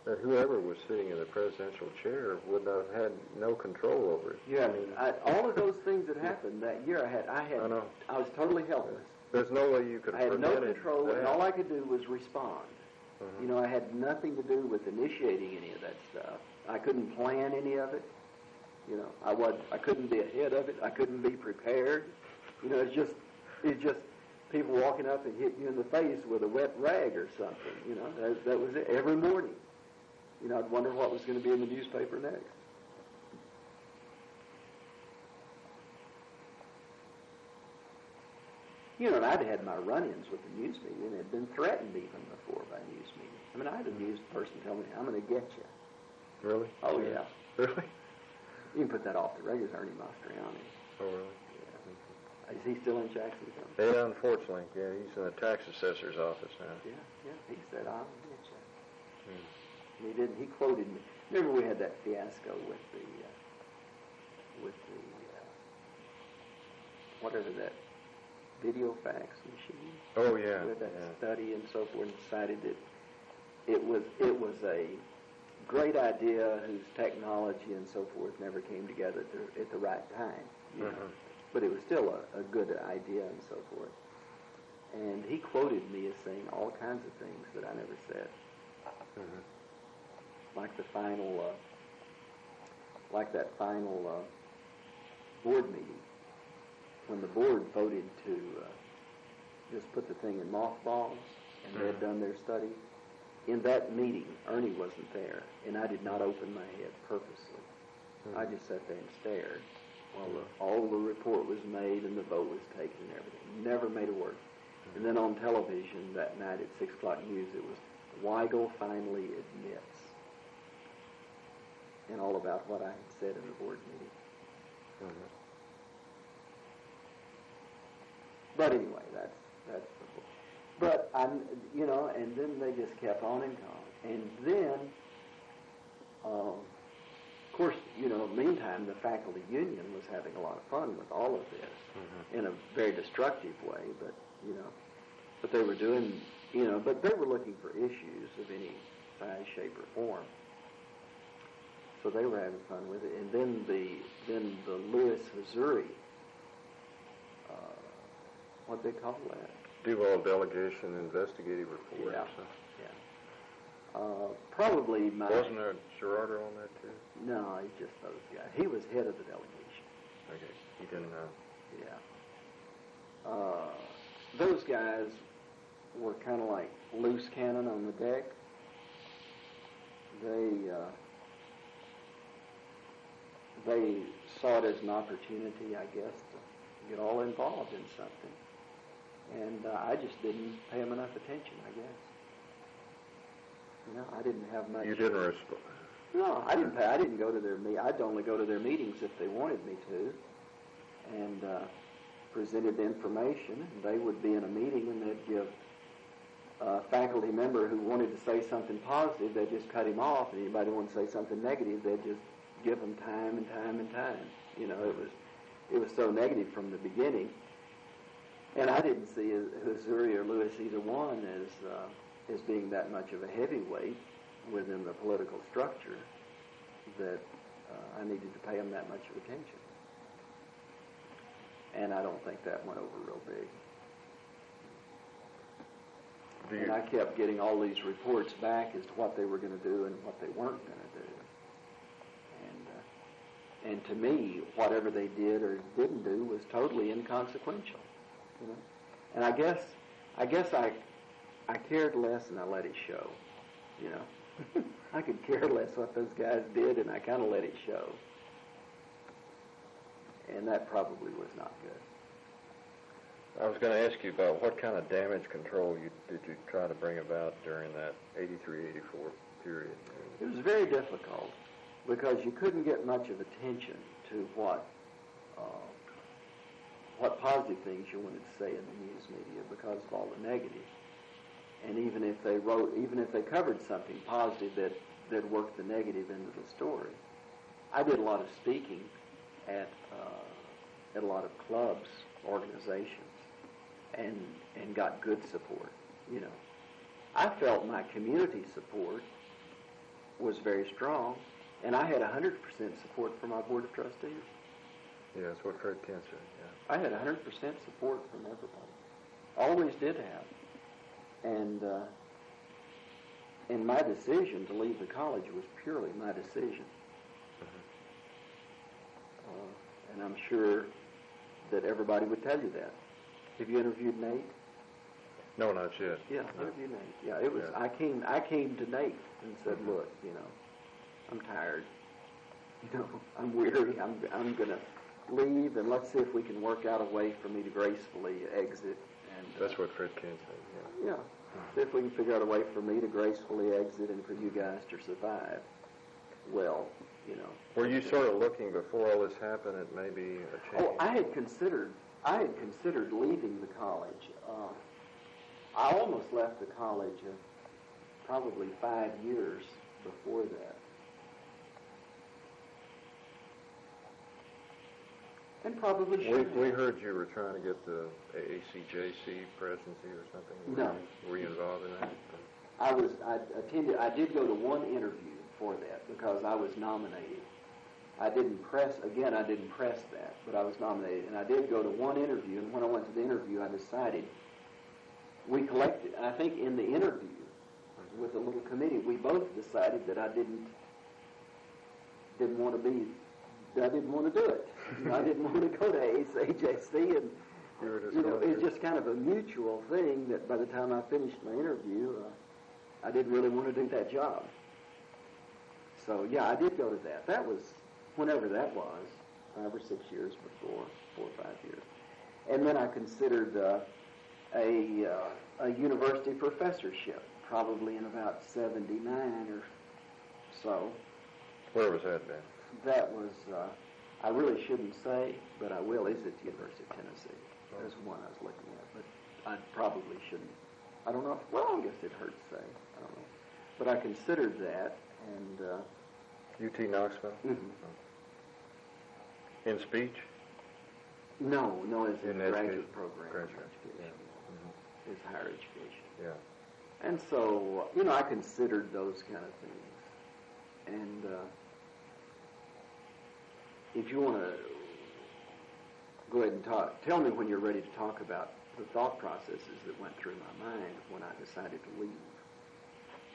that whoever was sitting in the presidential chair would have had no control over it. Yeah, all of those things that happened that year, I was totally helpless. There's no way you could I had no prevent control, it. and all I could do was respond. Mm-hmm. I had nothing to do with initiating any of that stuff. I couldn't plan any of it. I couldn't be ahead of it. I couldn't be prepared. It's just people walking up and hitting you in the face with a wet rag or something. That was it every morning. I'd wonder what was going to be in the newspaper next. And I'd had my run-ins with the news media and had been threatened even before by news media. I had a news person tell me, "I'm going to get you." Really? Oh, yeah. Really? You can put that off the record, Ernie Mastriani. Oh, really? Is he still in Jackson County? Yeah, unfortunately. Yeah, he's in the tax assessor's office now. Yeah. He said, "I'll get you." And he didn't. He quoted me. Remember we had that fiasco with the whatever that video fax machine. Oh, yeah. With that study and so forth, and decided that it was a great idea whose technology and so forth never came together at the right time. Mm-hmm. But it was still a good idea and so forth. And he quoted me as saying all kinds of things that I never said. Mm-hmm. Like that final board meeting, when the board voted to just put the thing in mothballs, and they had done their study. In that meeting, Ernie wasn't there, and I did not open my head purposely. Mm-hmm. I just sat there and stared while all the report was made and the vote was taken and everything. Never made a word. Mm-hmm. And then on television that night at 6 o'clock news, it was Wygal finally admits, and all about what I had said in the board meeting. Mm-hmm. But anyway, that's the book. But and then they just kept on and on. And then, of course, meantime, the faculty union was having a lot of fun with all of this in a very destructive way. But they were doing, but they were looking for issues of any size, shape, or form. So they were having fun with it. And then the Lewis, Missouri, what they call that? Duval Delegation Investigative Report. Yeah. Probably my... Wasn't there a Gerardo on that too? No, he's just those guys. He was head of the delegation. Okay. He didn't know. Yeah. Those guys were kind of like loose cannon on the deck. They saw it as an opportunity, I guess, to get all involved in something. And I just didn't pay them enough attention, I guess. I didn't have much. You didn't respond? No, I didn't pay. I didn't go to their I'd only go to their meetings if they wanted me to, and presented the information. And they would be in a meeting, and they'd give a faculty member who wanted to say something positive, they'd just cut him off. And anybody who wanted to say something negative, they'd just give them time and time and time. It was so negative from the beginning. And I didn't see Missouri or Lewis, either one, as being that much of a heavyweight within the political structure that I needed to pay them that much of attention. And I don't think that went over real big. And I kept getting all these reports back as to what they were going to do and what they weren't going to do. And to me, whatever they did or didn't do was totally inconsequential. And I guess I cared less and I let it show. I could care less what those guys did, and I kind of let it show. and that probably was not good. I was going to ask you about what kind of damage control did you try to bring about during that 83-84 period? It was very difficult because you couldn't get much of attention to what positive things you wanted to say in the news media because of all the negative. And even if they covered something positive, that worked the negative into the story. I did a lot of speaking at a lot of clubs, organizations, and got good support. You know, I felt my community support was very strong, and I had 100% support from my board of trustees. Yeah, that's what Fred Kent said. Yeah, I had 100% support from everybody. Always did have, and my decision to leave the college was purely my decision. And I'm sure that everybody would tell you that. Have you interviewed Nate? No, not yet. Yeah, no. interviewed Nate. Yeah, it was. Yeah. I came to Nate and said, "Look, you know, I'm tired. You know, I'm weary. I'm gonna leave, and let's see if we can work out a way for me to gracefully exit." And that's what Fred Kent said. Yeah. Yeah. See if we can figure out a way for me to gracefully exit and for you guys to survive. Well, you know. Were you sort of looking before all this happened at maybe a change? Oh, I had considered leaving the college. I almost left the college probably 5 years before that. And probably should We heard you were trying to get the ACJC presidency or something. No. Were you involved in that? I did go to one interview for that because I was nominated. I didn't press that, but I was nominated. And I did go to one interview, and when I went to the interview, I decided, we collected, I think in the interview with the little committee, we both decided that I didn't want to do it. I didn't want to go to ACJC, and it's just kind of a mutual thing that by the time I finished my interview, I didn't really want to do that job. So yeah, I did go to that. That was whenever that was, 5 or 6 years before, 4 or 5 years. And then I considered a university professorship, probably in about 79 or so. Where was that then? That was, I really shouldn't say, but I will. It's at the University of Tennessee. That's one I was looking at, but I probably shouldn't. I don't know. Well, I guess it hurt to say. I don't know. But I considered that, and UT Knoxville? Mm-hmm. In speech? No, it's a in graduate program. Graduate education. Yeah. Mm-hmm. It's higher education. Yeah. And so, I considered those kind of things. And if you want to go ahead and tell me when you're ready to talk about the thought processes that went through my mind when I decided to leave.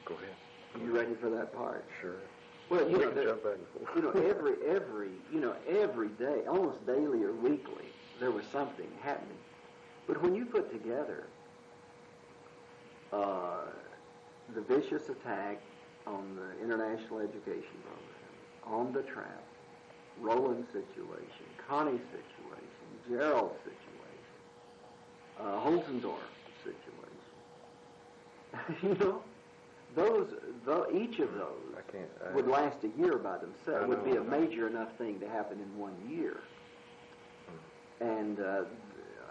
Go ahead. Are you ready for that part? Sure. Well, jump back and forth. every day, almost daily or weekly, there was something happening. But when you put together the vicious attack on the international education program, on the trap, Roland's situation, Connie's situation, Gerald's situation, Holzendorf's situation, each of those would last a year by themselves. Would be a major enough thing to happen in 1 year. And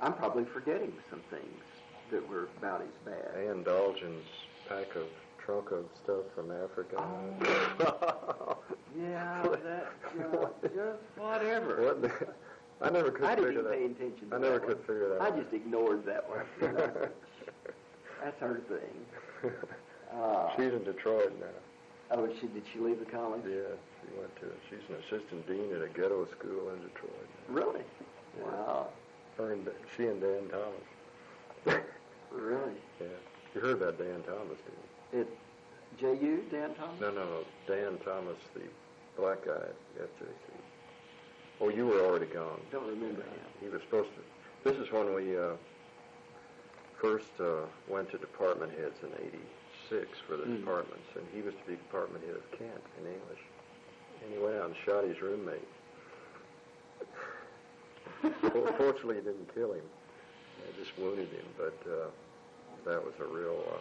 I'm probably forgetting some things that were about as bad. Ann Dalton's trunk of stuff from Africa. Oh. Yeah, just whatever. I never could figure that. I didn't pay attention to I never could figure that I out. just ignored that one. That's her thing. She's in Detroit now. Oh, did she leave the college? Yeah, she went to it. She's an assistant dean at a ghetto school in Detroit. Really? Yeah. Wow. She and Dan Thomas. Really? Yeah. You heard about Dan Thomas, didn't you? J.U., Dan Thomas? No. Dan Thomas, the black guy at FJC. Oh, you were already gone. Don't remember him. He was supposed to. This is when we first went to department heads in '86 for the departments, and he was to be department head of Kent in English. And he went out and shot his roommate. Fortunately, it didn't kill him. It just wounded him. But that was a real,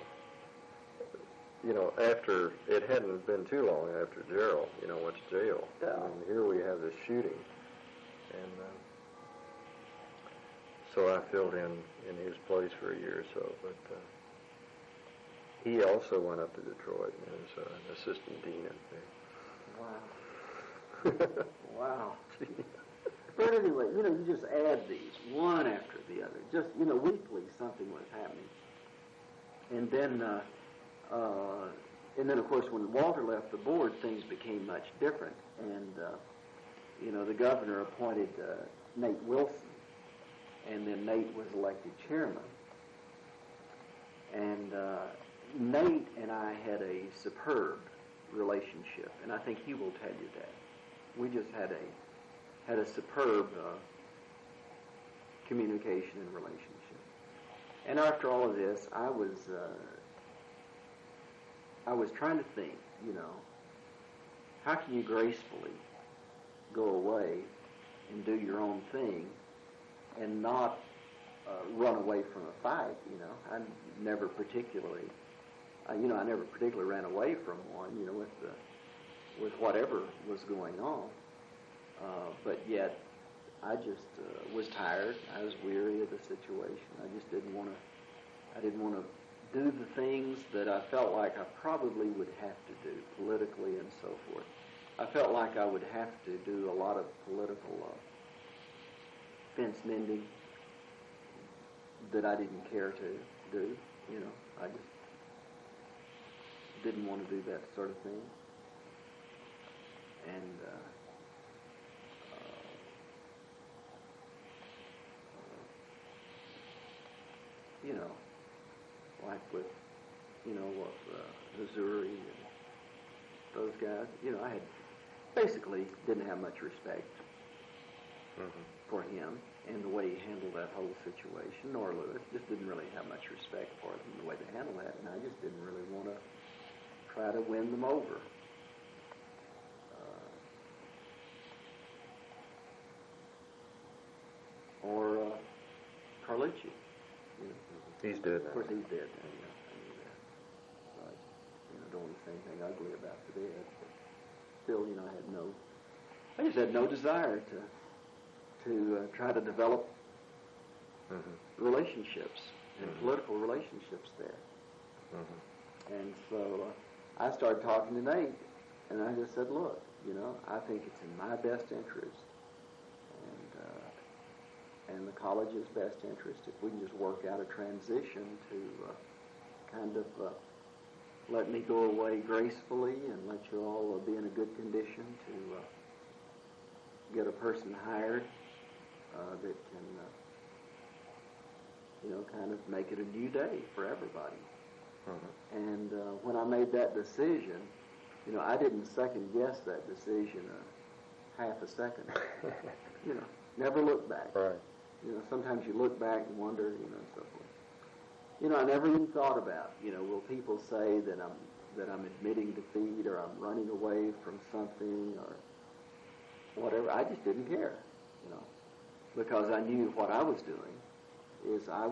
after, it hadn't been too long after Gerald, went to jail. Yeah. And here we have this shooting. And so I filled in his place for a year or so. But he also went up to Detroit and was an assistant dean up there. Wow. Wow. But anyway, you just add these one after the other. Just, weekly something was happening. And then, of course, when Walter left the board, things became much different. And, the governor appointed Nate Wilson, and then Nate was elected chairman. And Nate and I had a superb relationship, and I think he will tell you that. We just had a superb communication and relationship. And after all of this, I was trying to think, how can you gracefully go away and do your own thing and not run away from a fight? I never particularly ran away from one, with whatever was going on. But yet, I just was tired. I was weary of the situation. I just didn't want to do the things that I felt like I probably would have to do politically and so forth. I felt like I would have to do a lot of political fence mending that I didn't care to do. I just didn't want to do that sort of thing. And like with, Missouri and those guys, I had basically didn't have much respect for him and the way he handled that whole situation, nor Lewis. Just didn't really have much respect for them, the way they handled that, and I just didn't really want to try to win them over. Or Carlucci. He's dead now. Of course, he's dead now. I knew that. So I don't want to say anything ugly about the dead. But still, I just had no desire to try to develop relationships and political relationships there. And so I started talking to Nate, and I just said, look, I think it's in my best interest and the college's best interest if we can just work out a transition to kind of let me go away gracefully and let you all be in a good condition to get a person hired that can, kind of make it a new day for everybody. And when I made that decision, I didn't second guess that decision half a second. Never look back. Right. Sometimes you look back and wonder, and so forth. I never even thought about, will people say that I'm admitting defeat or I'm running away from something or whatever. I just didn't care, because I knew what I was doing is I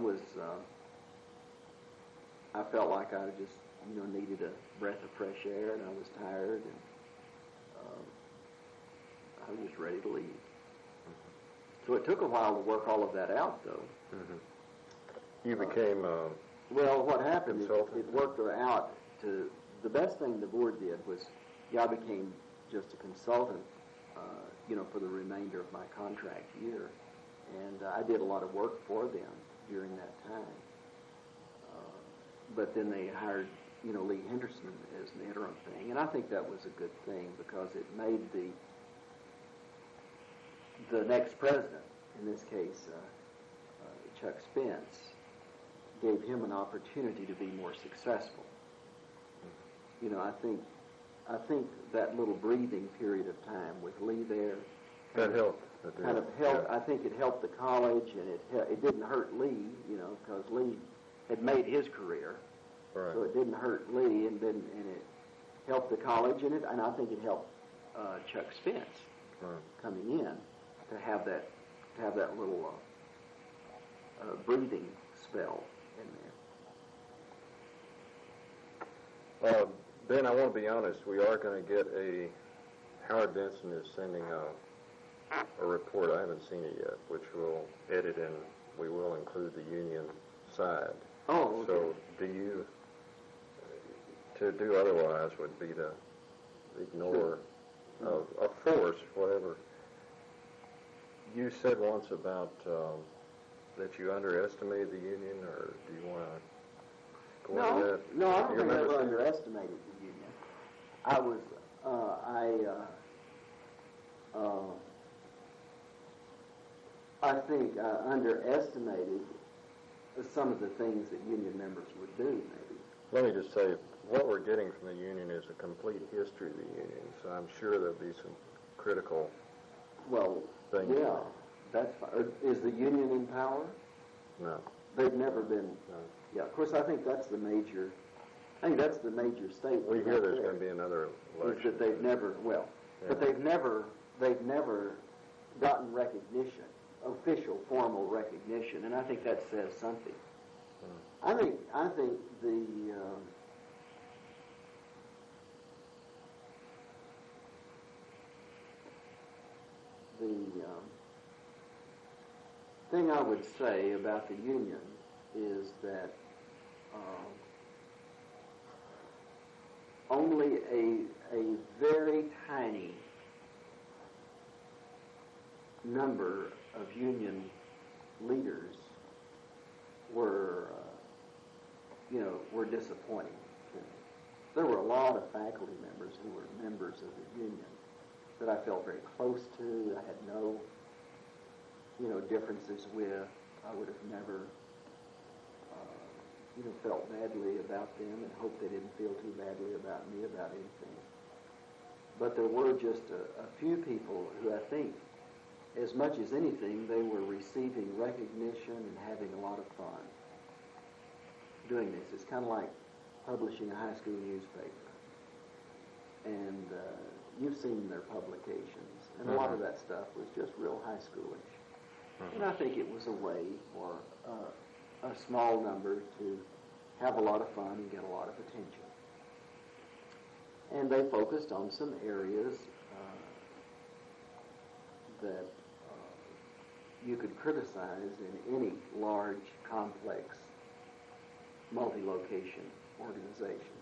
felt like I just, needed a breath of fresh air, and I was tired, and I was just ready to leave. So it took a while to work all of that out, though. You became well, what happened is consultant? it worked out to the best thing the board did was, I became just a consultant, for the remainder of my contract year, and I did a lot of work for them during that time. But then they hired, Lee Henderson as an interim thing, and I think that was a good thing because it made the next president, in this case, Chuck Spence, gave him an opportunity to be more successful. I think that little breathing period of time with Lee there that helped. Kind of helped. Yeah. I think it helped the college, and it didn't hurt Lee, because Lee had made his career, right. So it didn't hurt Lee, and it helped the college, and I think it helped Chuck Spence coming in to have that have that little breathing spell in there. Ben, I want to be honest. We are going to get Howard Benson is sending a report. I haven't seen it yet, which we'll edit and we will include the union side. Oh, okay. So to do otherwise would be to ignore a force, whatever. You said once about that you underestimated the union, or do you want to go into that? No, I don't think I ever underestimated the union. I think I underestimated some of the things that union members would do, maybe. Let me just say, what we're getting from the union is a complete history of the union, so I'm sure there'll be some critical things. Yeah, that's fine. Is the union in power? No. They've never been. No. Yeah, of course, I think that's the major statement. We hear there's going to be another election. That they've never, but they've never gotten recognition, official, formal recognition, and I think that says something. I think the thing I would say about the union is that only a very tiny number of union leaders were disappointing to me. There were a lot of faculty members who were members of the union that I felt very close to. I had no, differences with. I would have never, felt badly about them and hoped they didn't feel too badly about me about anything. But there were just a few people who I think, as much as anything, they were receiving recognition and having a lot of fun doing this. It's kind of like publishing a high school newspaper. And you've seen their publications, and a lot of that stuff was just real high schoolish. And I think it was a way for a small number to have a lot of fun and get a lot of attention. And they focused on some areas that you could criticize in any large, complex, multi-location organization.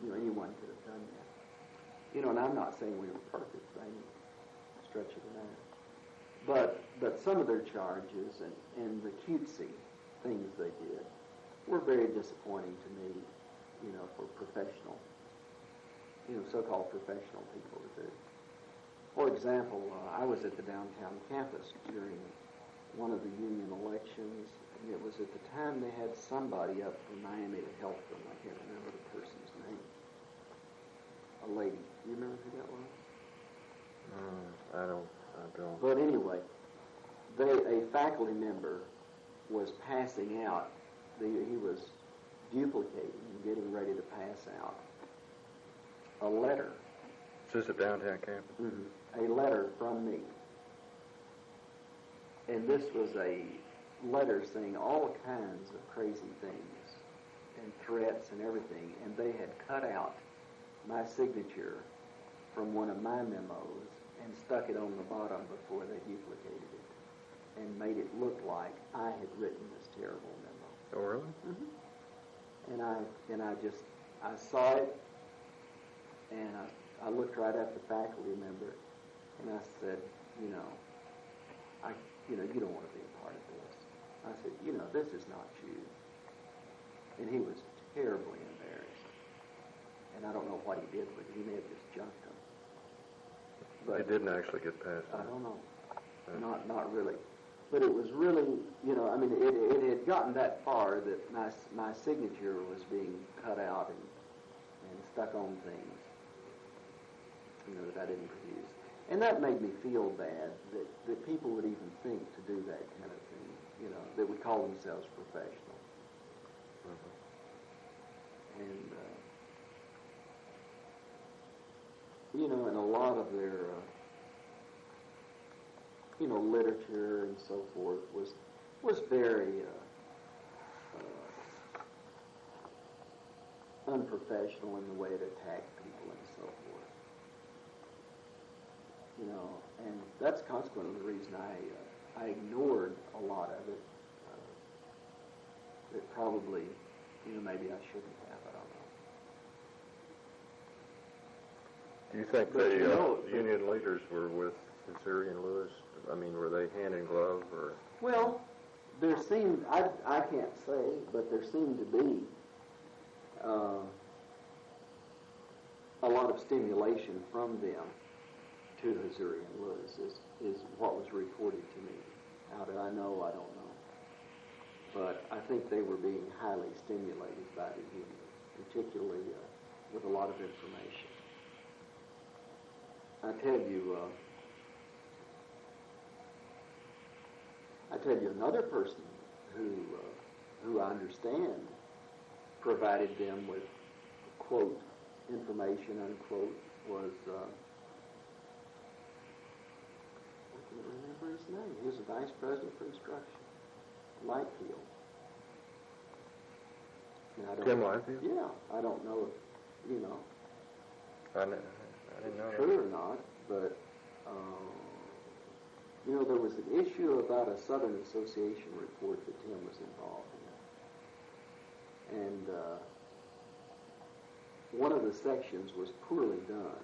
Anyone could have done that. And I'm not saying we were perfect by any stretch of the matter. But some of their charges and the cutesy things they did were very disappointing to me, for professional, so-called professional people to do. For example, I was at the downtown campus during one of the union elections, and it was at the time they had somebody up from Miami to help them. I can't remember the person's name. A lady. Do you remember who that was? I don't. But anyway, a faculty member was passing out. He was duplicating and getting ready to pass out a letter. Is this a downtown campus? Mm-hmm. A letter from me. And this was a letter saying all kinds of crazy things and threats and everything. And they had cut out my signature from one of my memos and stuck it on the bottom before they duplicated it and made it look like I had written this terrible memo. Oh, really? Mm-hmm. And I saw it, and I looked right at the faculty member, and I said, you don't want to be a part of this. I said, this is not you. And he was terribly embarrassed. And I don't know what he did with it. He may have just junked them. But it didn't actually get passed. I don't know. Not really. But it was really, it had gotten that far that my signature was being cut out and stuck on things, that I didn't produce. And that made me feel bad that people would even think to do that kind of thing, that would call themselves professional. And, and a lot of their literature and so forth was very unprofessional in the way it attacked people and so forth. And that's consequently the reason I ignored a lot of it. That probably, maybe I shouldn't have. I don't know. Do you think the union leaders were with Missouri and Lewis? I mean, were they hand in glove or? Well, there seemed, I can't say, but there seemed to be a lot of stimulation from them to Missouri and Lewis is what was reported to me. How did I know? I don't know. But I think they were being highly stimulated by the union, particularly with a lot of information. I tell you another person who I understand provided them with, quote, information, unquote, was, I can't remember his name. He was the vice president for instruction, Lightfield. Tim Lightfield? Yeah, I don't know if, I didn't know true or not, but, there was an issue about a Southern Association report that Tim was involved in. And one of the sections was poorly done,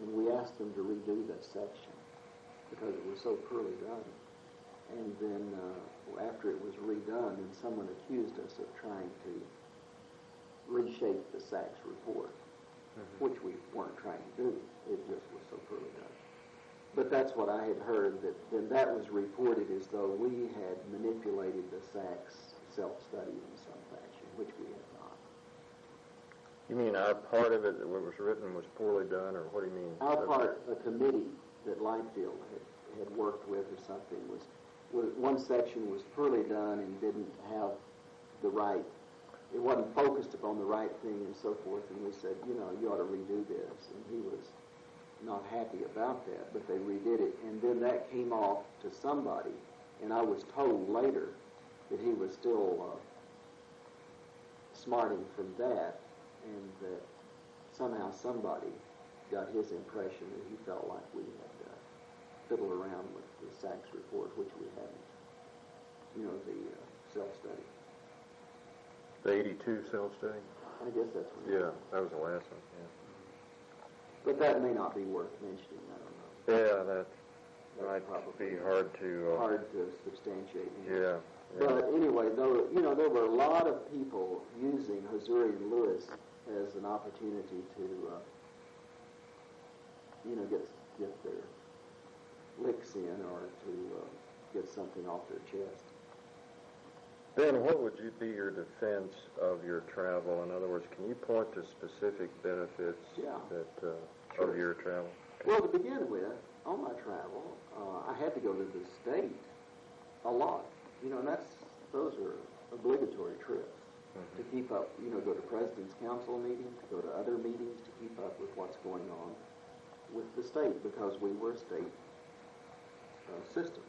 and we asked them to redo that section because it was so poorly done. And then after it was redone, then someone accused us of trying to reshape the SACS report, which we weren't trying to do. It just was so poorly done. But that's what I had heard, that was reported as though we had manipulated the SACS self-study in some fashion, which we had not. You mean our part of it, that what was written was poorly done, or what do you mean? Our part, a committee that Lightfield had worked with or something, was one section was poorly done and didn't have the right, it wasn't focused upon the right thing and so forth, and we said, you ought to redo this, and he was not happy about that, but they redid it, and then that came off to somebody, and I was told later that he was still smarting from that, and that somehow somebody got his impression that he felt like we had fiddled around with the SACS report, which we hadn't. The self-study. The 82 self-study? I guess that's what it was. That was the last one, yeah. But that may not be worth mentioning, I don't know. Yeah, that might be hard to substantiate. Yeah. But anyway, though, there were a lot of people using Missouri and Lewis as an opportunity to, get their licks in or to get something off their chest. Ben, what would be your defense of your travel? In other words, can you point to specific benefits of your travel? Well, to begin with, on my travel, I had to go to the state a lot. And those are obligatory trips to keep up. Go to President's Council meetings, go to other meetings to keep up with what's going on with the state, because we were a state system.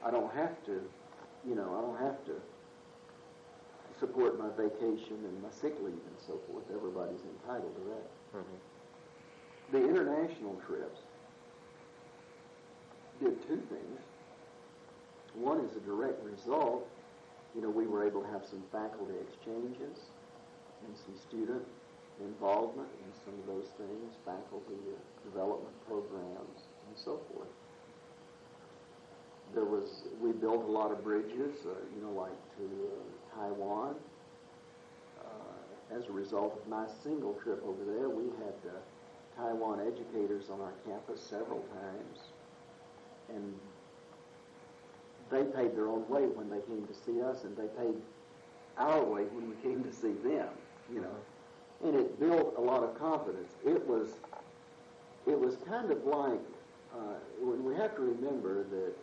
I don't have to support my vacation and my sick leave and so forth. Everybody's entitled to that. The international trips did two things. One is a direct result. We were able to have some faculty exchanges and some student involvement in some of those things, faculty development programs and so forth. We built a lot of bridges, like to Taiwan. As a result of my single trip over there, we had Taiwan educators on our campus several times, and they paid their own way when they came to see us, and they paid our way when we came to see them, And it built a lot of confidence. It was kind of like, when we have to remember that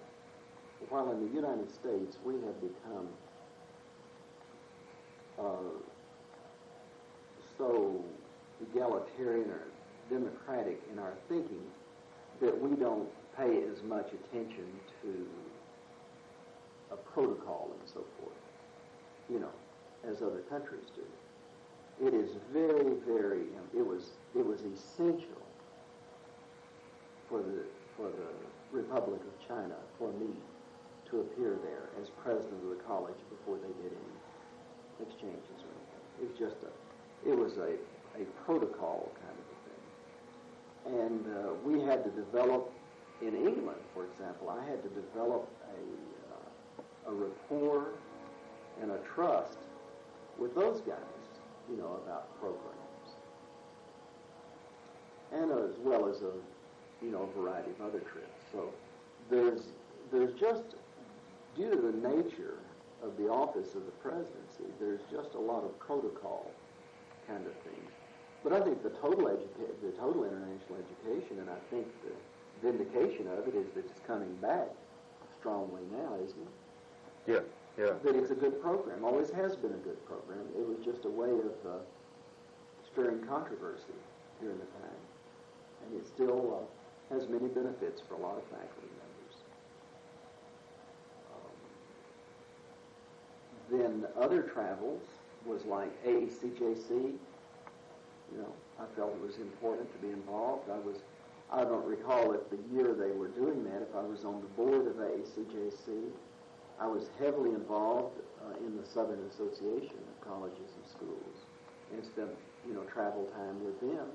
while in the United States we have become so egalitarian or democratic in our thinking that we don't pay as much attention to a protocol and so forth, as other countries do. It is very, very, it was essential for the Republic of China for me to appear there as president of the college before they did any exchanges or anything. It was a protocol kind of a thing. And we had to develop, in England, for example, I had to develop a rapport and a trust with those guys, about programs. And as well as a variety of other trips. So there's just, due to the nature of the office of the presidency, there's just a lot of protocol kind of things. But I think the total international education, and I think the vindication of it is that it's coming back strongly now, isn't it? Yeah. That it's a good program. Always has been a good program. It was just a way of stirring controversy during the time. And it still has many benefits for a lot of faculty members. Then other travels was like AECJC. I felt it was important to be involved. I don't recall if the year they were doing that, if I was on the board of AECJC. I was heavily involved in the Southern Association of Colleges and Schools and spent, travel time with them.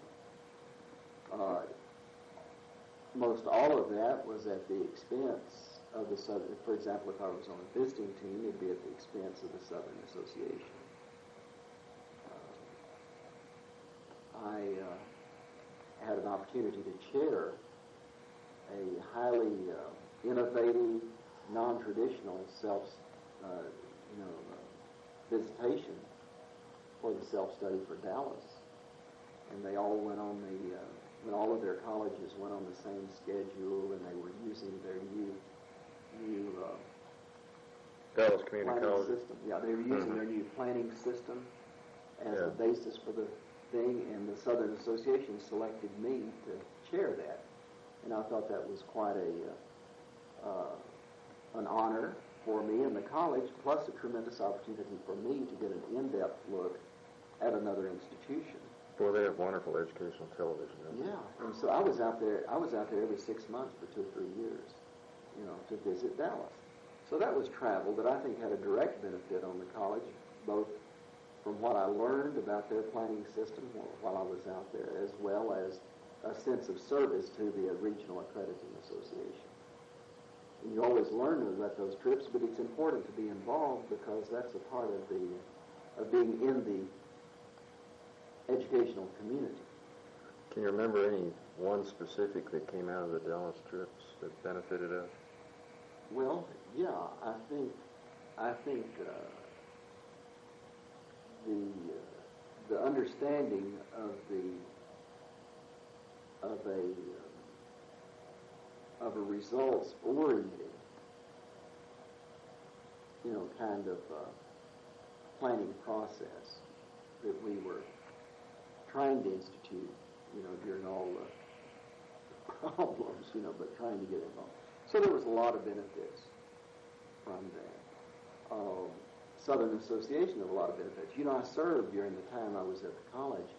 Most all of that was at the expense of the Southern. For example, if I was on a visiting team, it'd be at the expense of the Southern Association. I had an opportunity to chair a highly innovative, non-traditional visitation for the self-study for Dallas, and they all went on when all of their colleges went on the same schedule, and they were using their new Dallas Community planning College system. Yeah, they were using their new planning system as the basis for the thing, and the Southern Association selected me to chair that, and I thought that was quite an honor for me and the college, plus a tremendous opportunity for me to get an in-depth look at another institution. Well, they have wonderful educational television. Yeah, and so I was out there every 6 months for 2 or 3 years, to visit Dallas. So that was travel that I think had a direct benefit on the college, both from what I learned about their planning system while I was out there, as well as a sense of service to the Regional Accrediting Association. And you always learn about those trips, but it's important to be involved because that's a part of being in the educational community. Can you remember any one specific that came out of the Dallas trips that benefited us? Well, yeah, I think the understanding of a results-oriented, kind of planning process that we were trying to institute, during all the problems, but trying to get involved. So there was a lot of benefits from that. Southern Association had a lot of benefits. I served during the time I was at the college.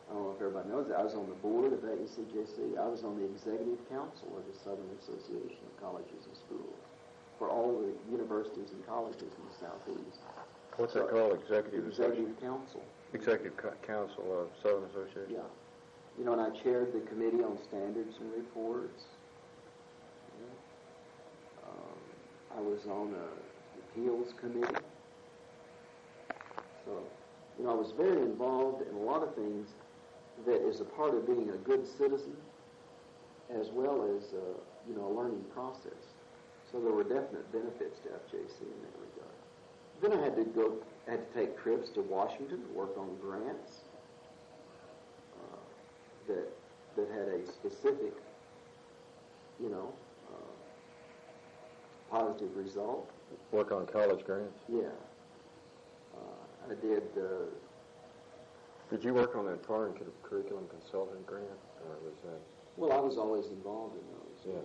I don't know if everybody knows that. I was on the board of AECJC. I was on the executive council of the Southern Association of Colleges and Schools for all the universities and colleges in the Southeast. What's that called? Executive Council. Executive Council of Southern Association? Yeah. And I chaired the Committee on Standards and Reports. I was on the Appeals Committee. So, I was very involved in a lot of things that is a part of being a good citizen, as well as, a learning process. So there were definite benefits to FJC in that regard. Then I had to take trips to Washington to work on grants that had a specific, positive result. Work on college grants? Yeah. I did. Did you work on that foreign curriculum consultant grant, or was that? Well, I was always involved in those. Yeah.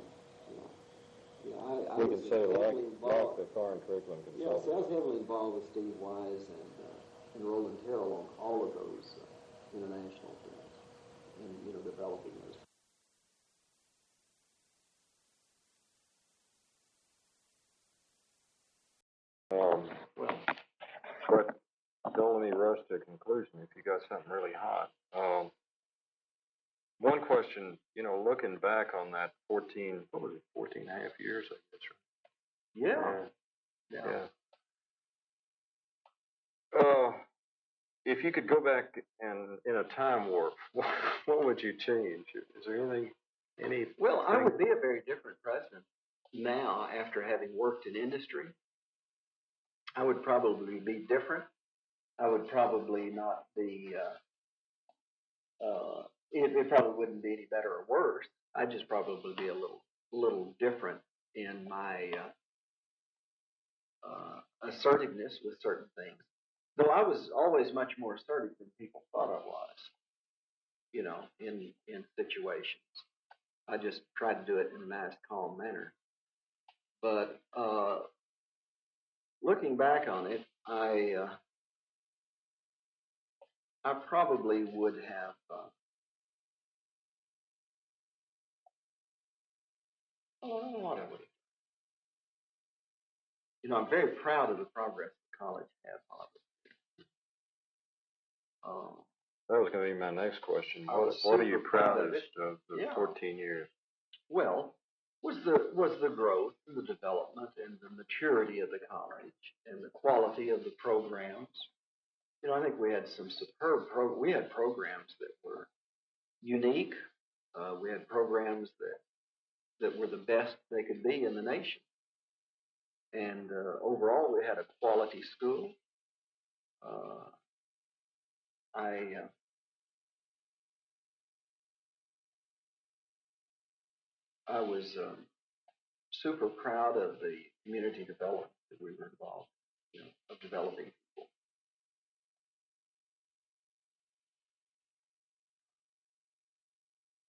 I We was can say heavily like involved. the foreign curriculum Yeah, consultant. so I was heavily involved with Steve Wise and Roland Terrell on all of those international things, and developing those. But don't let me rush to a conclusion if you got something really hot. One question, looking back on that 14 and a half years, I guess, right? Yeah. If you could go back and in a time warp, what would you change? Is there any? Well, I would be a very different president now after having worked in industry. I would probably be different. I would probably not be. It probably wouldn't be any better or worse. I'd just probably be a little different in my assertiveness with certain things. Though I was always much more assertive than people thought I was, in situations. I just tried to do it in a nice, calm manner. But looking back on it, I probably would have. I don't know what I would have. I'm very proud of the progress the college has on it. That was going to be my next question. What are you proudest of the 14 years? Well, was the growth and the development and the maturity of the college and the quality of the programs. I think we had some superb we had programs that were unique. We had programs that were the best they could be in the nation. And overall, we had a quality school. I was super proud of the community development that we were involved, of developing people.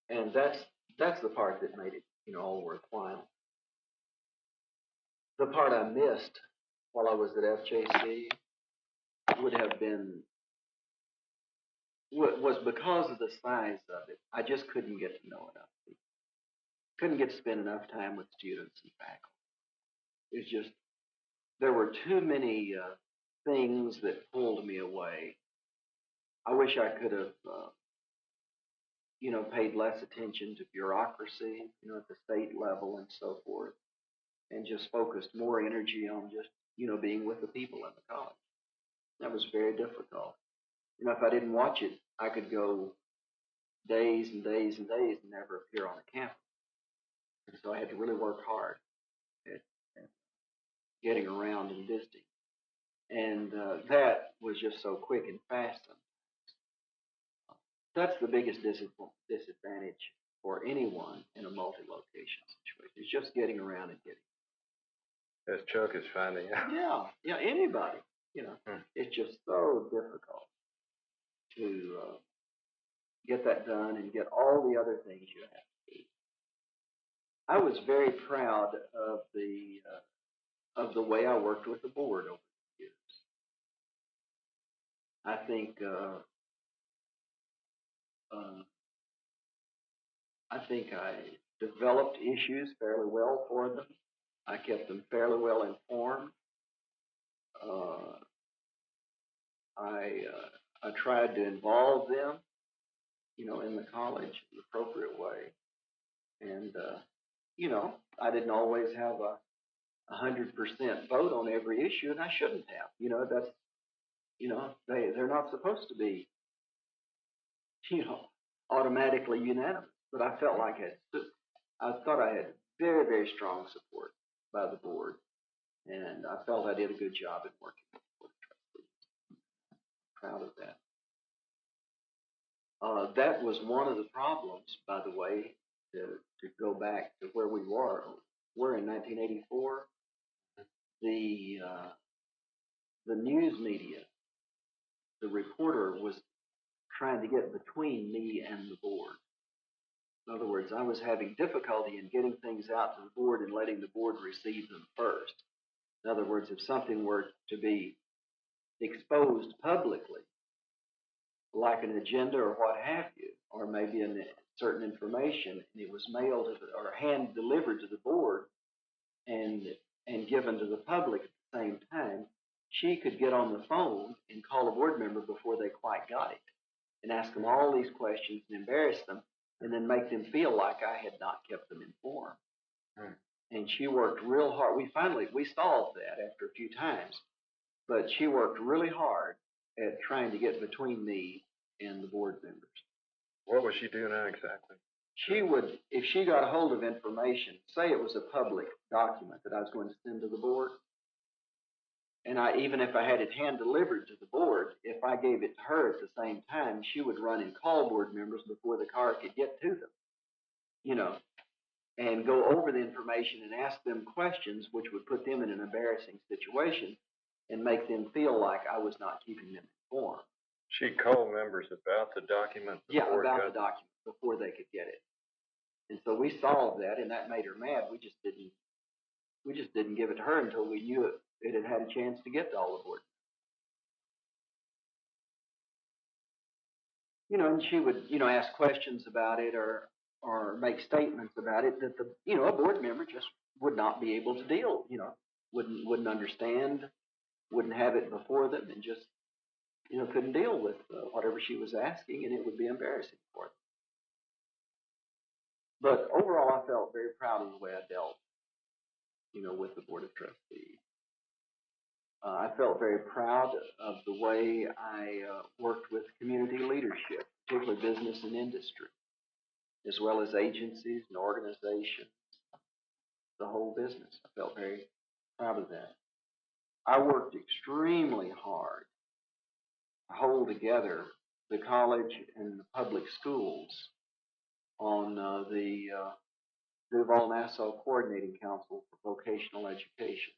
And that's the part that made it, all worthwhile. The part I missed while I was at FJC would have been was because of the size of it. I just couldn't get to know enough people. Couldn't get to spend enough time with students and faculty. It was just there were too many things that pulled me away. I wish I could have, paid less attention to bureaucracy, at the state level and so forth, and just focused more energy on just, being with the people in the college. That was very difficult. If I didn't watch it, I could go days and days and days and never appear on a campus. And so I had to really work hard at getting around and visiting. And that was just so quick and fast sometimes. That's the biggest disadvantage for anyone in a multi-location situation. It's just getting around and getting. As Chuck is finding out. Yeah, anybody. It's just so difficult to get that done and get all the other things you have to do. I was very proud of the way I worked with the board over the years. I think I developed issues fairly well for them. I kept them fairly well informed. I tried to involve them, in the college in the appropriate way. And, I didn't always have a 100% vote on every issue, and I shouldn't have. That's, they're not supposed to be, automatically unanimous. But I felt like I thought I had very, very strong support by the board, and I felt I did a good job in working with the board of trustees. Proud of that. That was one of the problems, by the way, to go back to where we were. We're in 1984. The news media, the reporter was trying to get between me and the board. In other words, I was having difficulty in getting things out to the board and letting the board receive them first. In other words, if something were to be exposed publicly, like an agenda or what have you, or maybe certain information, and it was mailed or hand delivered to the board and given to the public at the same time, she could get on the phone and call a board member before they quite got it and ask them all these questions and embarrass them and then make them feel like I had not kept them informed. And she worked real hard. We solved that after a few times, but she worked really hard at trying to get between me and the board members. What was she doing now exactly? She would, if she got a hold of information, say it was a public document that I was going to send to the board, and even if I had it hand delivered to the board, if I gave it to her at the same time, she would run and call board members before the car could get to them, and go over the information and ask them questions which would put them in an embarrassing situation and make them feel like I was not keeping them informed. She called members about the document before about the document before they could get it. And so we solved that, and that made her mad. We just didn't give it to her until we knew it had a chance to get to all the board. And she would, ask questions about it or make statements about it that a board member just would not be able to deal, wouldn't understand, wouldn't have it before them, and just, couldn't deal with whatever she was asking, and it would be embarrassing for them. But overall, I felt very proud of the way I dealt, with the Board of Trustees. I felt very proud of the way I worked with community leadership, particularly business and industry, as well as agencies and organizations, the whole business. I felt very proud of that. I worked extremely hard to hold together the college and the public schools on the Duval-Nassau Coordinating Council for Vocational Education.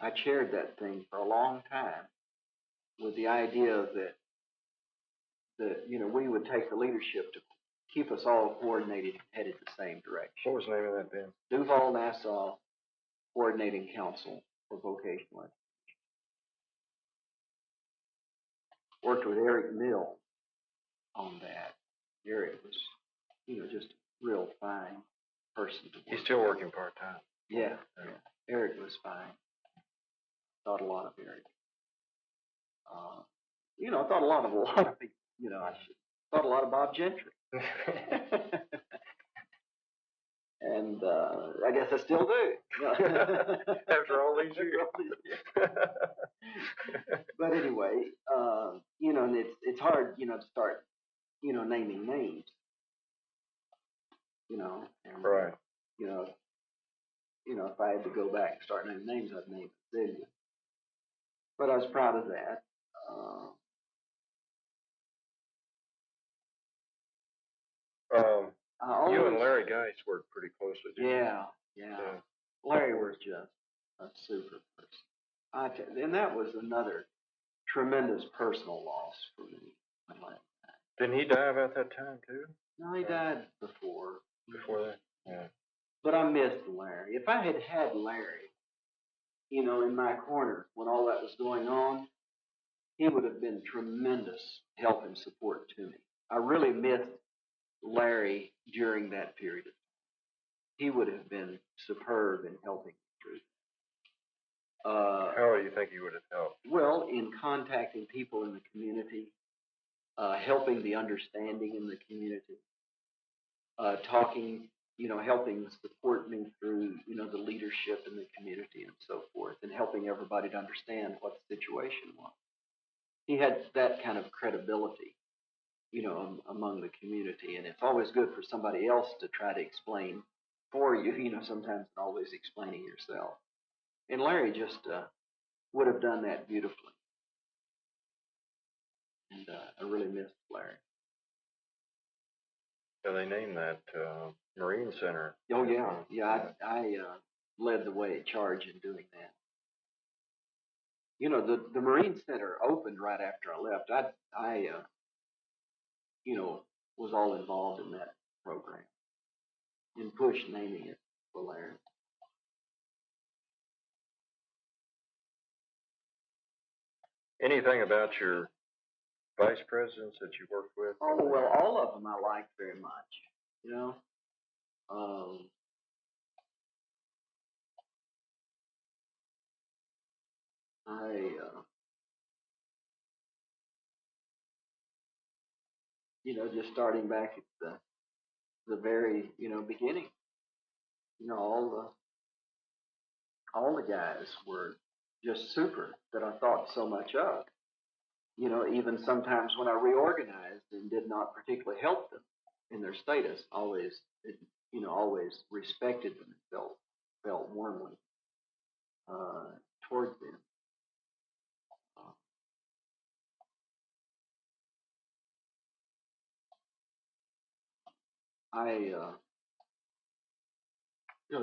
I chaired that thing for a long time with the idea that we would take the leadership to keep us all coordinated and headed the same direction. What was the name of that then? Duval-Nassau Coordinating Council for Vocational Education. Worked with Eric Mill on that. Eric was, just a real fine person to work with. He's still working part-time. Yeah. Eric was fine. Thought a lot of Eric. I thought a lot of people. Thought a lot of Bob Gentry. And I guess I still do. After all these years. But anyway, and it's hard, to start, naming names. And, right. If I had to go back and start naming names, I'd name a zillion. But I was proud of that. You and Larry Geis worked pretty closely, didn't you? Yeah. Larry was just a super person. And that was another tremendous personal loss for me. Didn't he die about that time, too? No, he died before. Before that? Yeah. But I missed Larry. If I had had Larry, in my corner when all that was going on, he would have been tremendous help and support to me. I really missed Larry during that period of time. He would have been superb in helping me through that. How do you think he would have helped? Well, in contacting people in the community, helping the understanding in the community, talking, helping support me through, the leadership in the community and so forth, and helping everybody to understand what the situation was. He had that kind of credibility, among the community, and it's always good for somebody else to try to explain for you, sometimes not always explaining yourself. And Larry just would have done that beautifully. And I really missed Larry. So they named that Marine Center. Oh, yeah. Yeah, I led the way at charge in doing that. The Marine Center opened right after I left. I was all involved in that program and pushed naming it for Larry. Anything about your vice presidents that you worked with? Oh, well, all of them I liked very much, you know. Just starting back at the very, beginning, all the guys were just super that I thought so much of. Even sometimes when I reorganized and did not particularly help them in their status, always respected them and felt warmly towards them.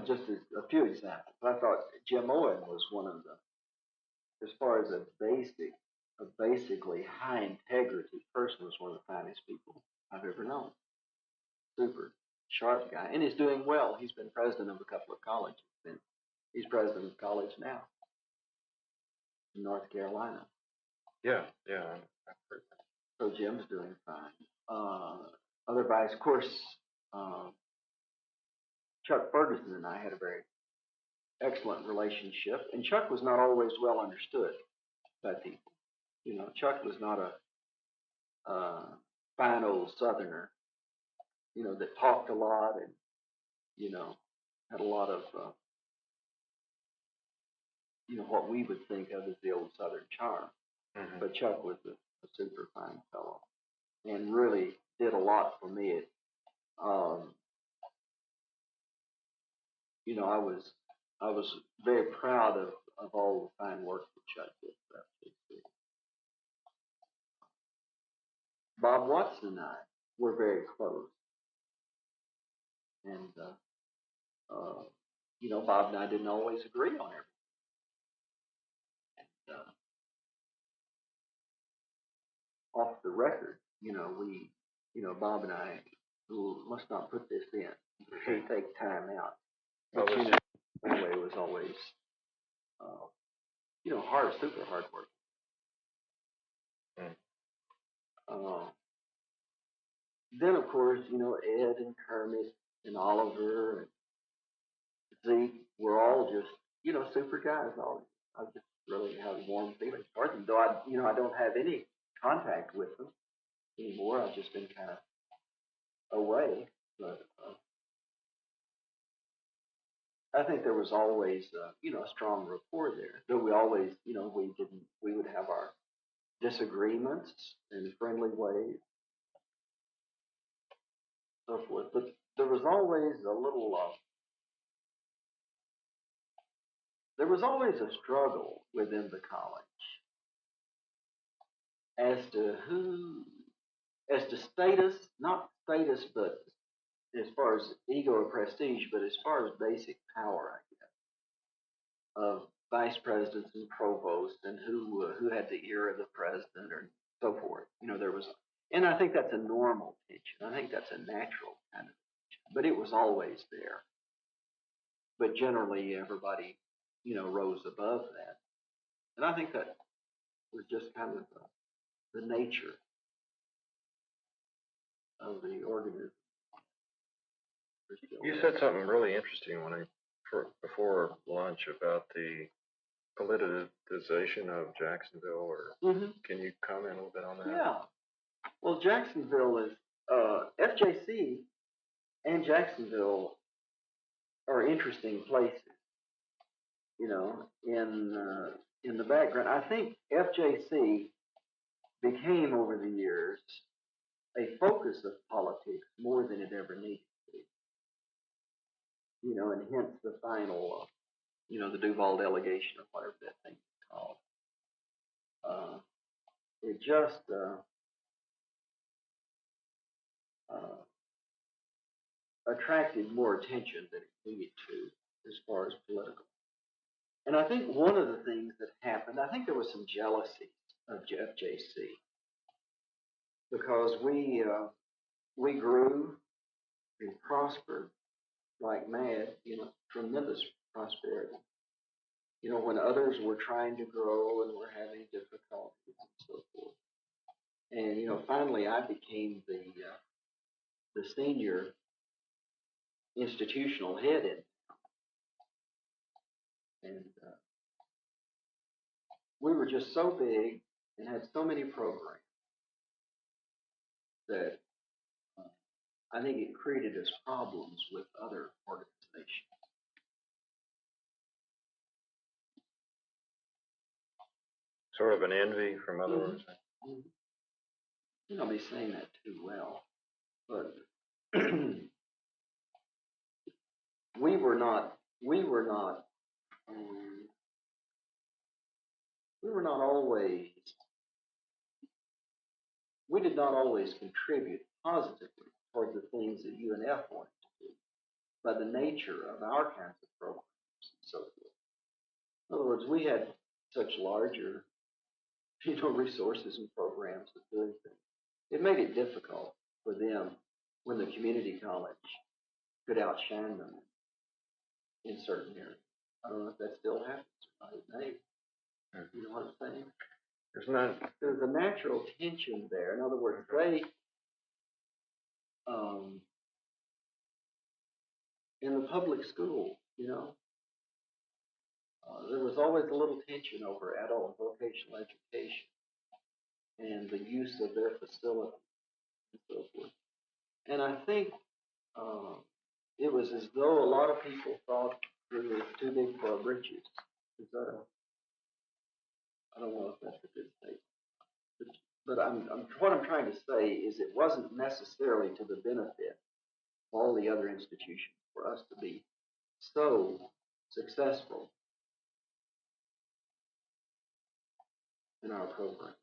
Just a few examples. I thought Jim Owen was one of as far as a basically high integrity person, was one of the finest people I've ever known. Super sharp guy, and he's doing well. He's been president of a couple of colleges. He's president of college now in North Carolina. Yeah, I've heard that. So Jim's doing fine. Other vice, of course, Chuck Ferguson and I had a very excellent relationship, and Chuck was not always well understood by people. Chuck was not a fine old Southerner, that talked a lot and, had a lot of, what we would think of as the old Southern charm. Mm-hmm. But Chuck was a super fine fellow and really did a lot for me. I was very proud of all the fine work that Chuck did for FSCJ. Bob Watson and I were very close. And, Bob and I didn't always agree on everything. And, off the record, Bob and I must not put this in. We take time out. But, anyway, it was always, super hard work. Then, of course, Ed and Kermit and Oliver and Zeke were all just, super guys. I just really have warm feelings for them, though I don't have any contact with them anymore. I've just been kind of away, but I think there was always, a strong rapport there. Though we always, we would have our disagreements in friendly ways, so forth. But there was always a struggle within the college as to status, not status, but as far as ego or prestige, but as far as basic power, I guess, of vice presidents and provosts and who had the ear of the president or so forth. There was, and I think that's a normal tension. I think that's a natural kind of tension, but it was always there. But generally, everybody, rose above that, and I think that was just kind of the nature of the organism. You said something really interesting before lunch about the politicization of Jacksonville, or Can you comment a little bit on that? Yeah. Well, Jacksonville is FJC and Jacksonville are interesting places. In the background, I think FJC became over the years a focus of politics more than it ever needed to be. And hence the final, the Duval delegation or whatever that thing is called. It just attracted more attention than it needed to as far as political. And I think one of the things that happened, I think there was some jealousy of FJC because we we grew and prospered like mad, tremendous prosperity. When others were trying to grow and were having difficulties and so forth. And, finally I became the senior institutional head and we were just so big and had so many programs that I think it created us problems with other organizations. Sort of an envy from other organizations. I'll be saying that too well, but we were not always. We did not always contribute positively toward the things that UNF wanted to do by the nature of our kinds of programs and so forth. In other words, we had such larger, resources and programs of doing things. It made it difficult for them when the community college could outshine them in certain areas. I don't know if that still happens or not. It may. You know what I'm saying? There's a natural tension there. In other words, they, in the public school, there was always a little tension over adult vocational education and the use of their facilities and so forth. And I think it was as though a lot of people thought it was too big for our britches. I don't know if that's a good statement. But what I'm trying to say is it wasn't necessarily to the benefit of all the other institutions for us to be so successful in our program.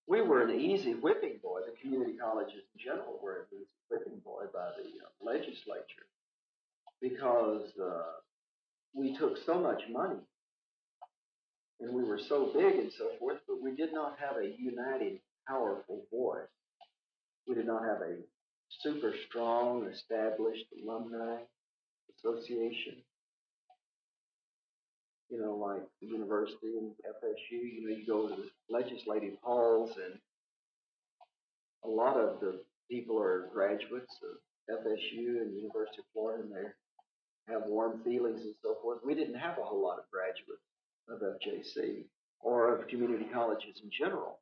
We were an easy whipping boy. The community colleges in general were an easy whipping boy by the legislature because we took so much money and we were so big and so forth, but we did not have a united, powerful voice. We did not have a super strong, established alumni association. Like the university and FSU, you go to the legislative halls and a lot of the people are graduates of FSU and University of Florida and they have warm feelings and so forth. We didn't have a whole lot of graduates of FJC or of community colleges in general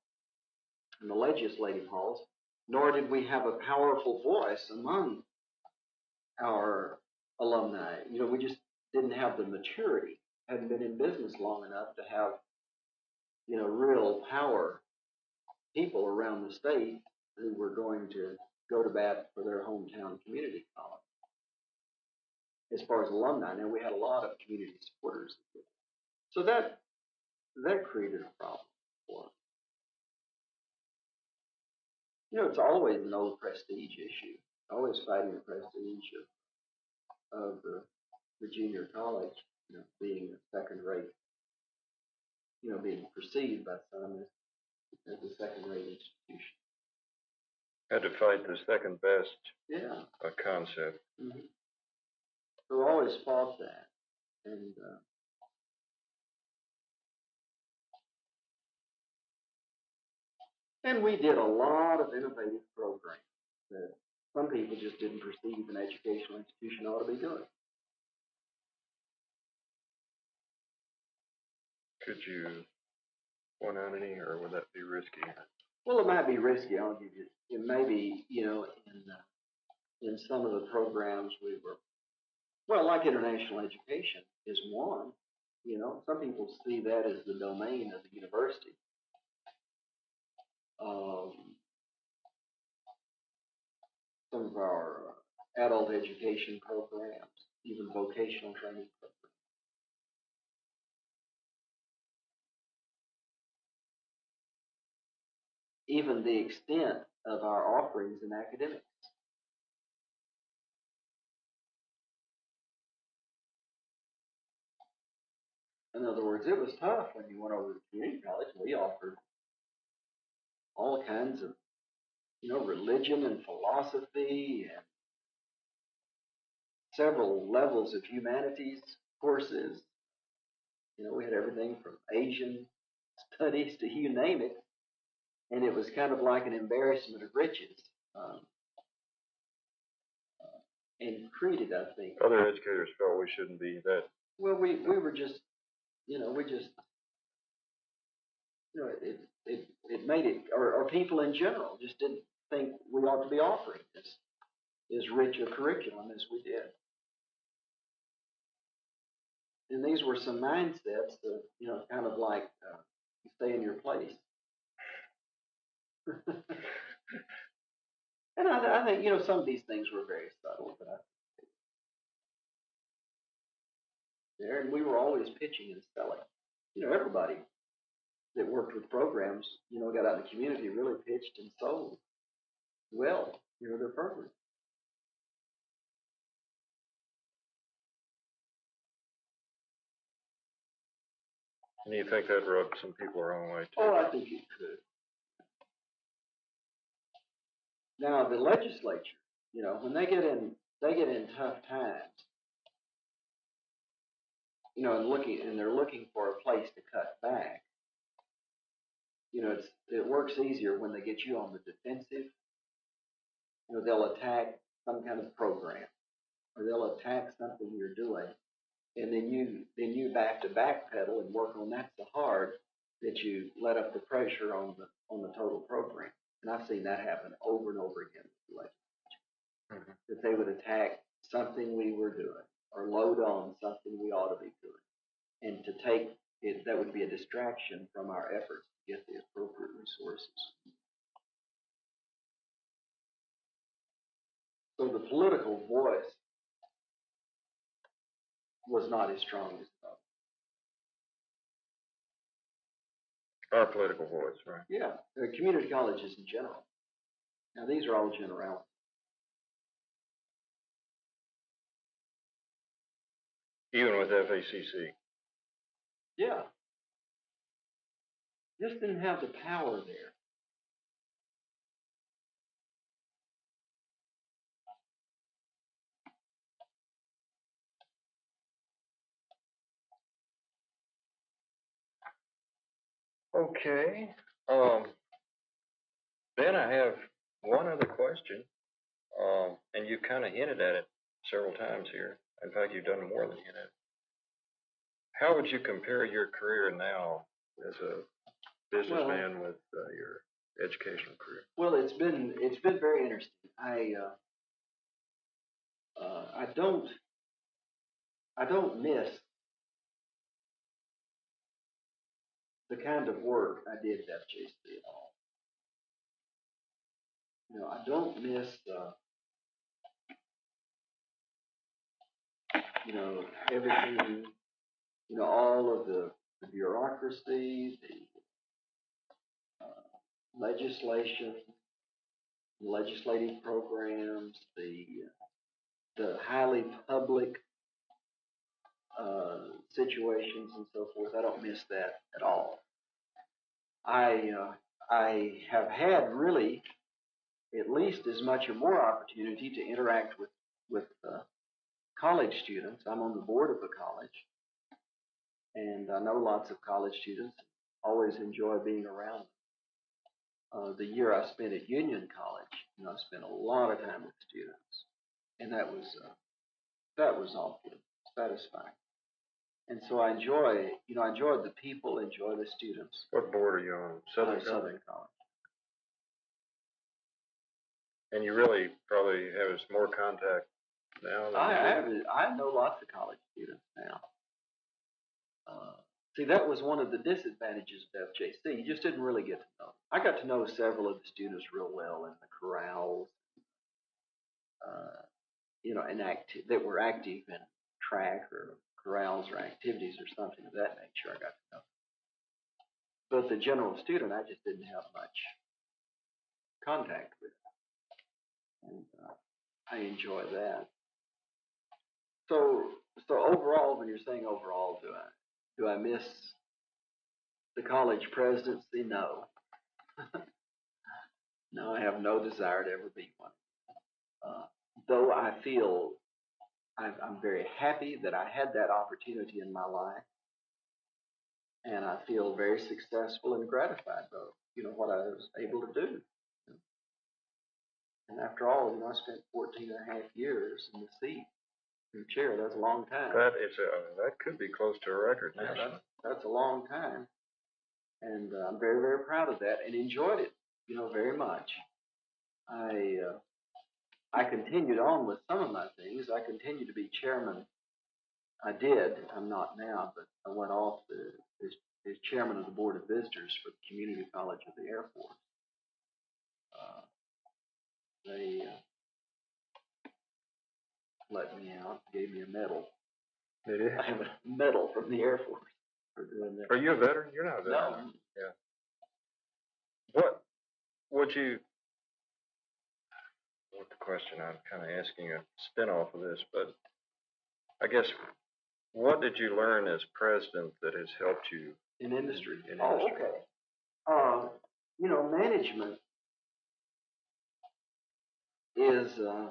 in the legislative halls, nor did we have a powerful voice among our alumni. We just didn't have the maturity, hadn't been in business long enough to have, real power people around the state who were going to go to bat for their hometown community college. As far as alumni, now we had a lot of community supporters. So that created a problem for us. It's always an old prestige issue, always fighting the prestige of the junior college, being a second-rate, being perceived by some as a second-rate institution. Had to fight the second best concept. Mm-hmm. So we always fought that. And we did a lot of innovative programs that some people just didn't perceive an educational institution ought to be doing. Could you point out any, or would that be risky? Well, it might be risky. I'll give you. It may be, in some of the programs we were, like international education is one. Some people see that as the domain of the university. Some of our adult education programs, even vocational training programs. Even the extent of our offerings in academics. In other words, it was tough when you went over to community college. We offered all kinds of religion and philosophy and several levels of humanities courses. We had everything from Asian studies to you name it, and it was kind of like an embarrassment of riches. And treated, I think. Other educators felt we shouldn't be that. Well, we were just, we just, it made it, or people in general just didn't think we ought to be offering as rich a curriculum as we did. And these were some mindsets that, kind of like stay in your place. And I think, some of these things were very subtle, but there, and we were always pitching and selling. Everybody that worked with programs, got out in the community, really pitched and sold well, their program. And you think that rubbed some people the wrong way too? Oh, I think it could. Now the legislature, when they get in tough times, and they're looking for a place to cut back. It works easier when they get you on the defensive. They'll attack some kind of program, or they'll attack something you're doing, and then you have to backpedal and work on that so hard that you let up the pressure on the total program. And I've seen that happen over and over again with the legislature. Mm-hmm. That they would attack something we were doing or load on something we ought to be doing. And to take it, that would be a distraction from our efforts to get the appropriate resources. So the political voice was not as strong as our political voice, right? Yeah, community colleges in general. Now these are all generalities. Even with FACC. Yeah. Just didn't have the power there. Okay. Then I have one other question, and you kind of hinted at it several times here. In fact, you've done more than hint at it. How would you compare your career now as a businessman with your educational career? Well, it's been very interesting. I don't miss the kind of work I did at FJC at all. I don't miss everything, all of the bureaucracy, the legislation, legislative programs, the highly public situations and so forth. I don't miss that at all. I have had really at least as much or more opportunity to interact with college students. I'm on the board of a college, and I know lots of college students. Always enjoy being around them. The year I spent at Union College, I spent a lot of time with students, and that was awfully satisfying. And so I enjoyed the people, enjoy the students. What board are you on? Southern College. And you really probably have more contact now than I know lots of college students now. See, that was one of the disadvantages of FJC. You just didn't really get to know them. I got to know several of the students real well in the corrals, that were active in track or corrals or activities or something of that nature. I got to know. But the general student, I just didn't have much contact with. And I enjoy that. So overall, when you're saying overall, do I miss the college presidency? No. No, I have no desire to ever be one. Though I feel I'm very happy that I had that opportunity in my life, and I feel very successful and gratified by what I was able to do. And after all, I spent 14 and a half years in the seat, in the chair. That's a long time. That could be close to a record. Yeah, that's a long time, and I'm very, very proud of that, and enjoyed it, very much. I continued on with some of my things. I continued to be chairman. I did. I'm not now, but I went off as chairman of the board of visitors for the Community College of the Air Force. They let me out, gave me a medal. They did? I have a medal from the Air Force for doing that. Are you a veteran? You're not a veteran. No. Yeah. What would you? What the question? I'm kind of asking a spin-off of this, but I guess what did you learn as president that has helped you in industry? industry. Okay. Management is, there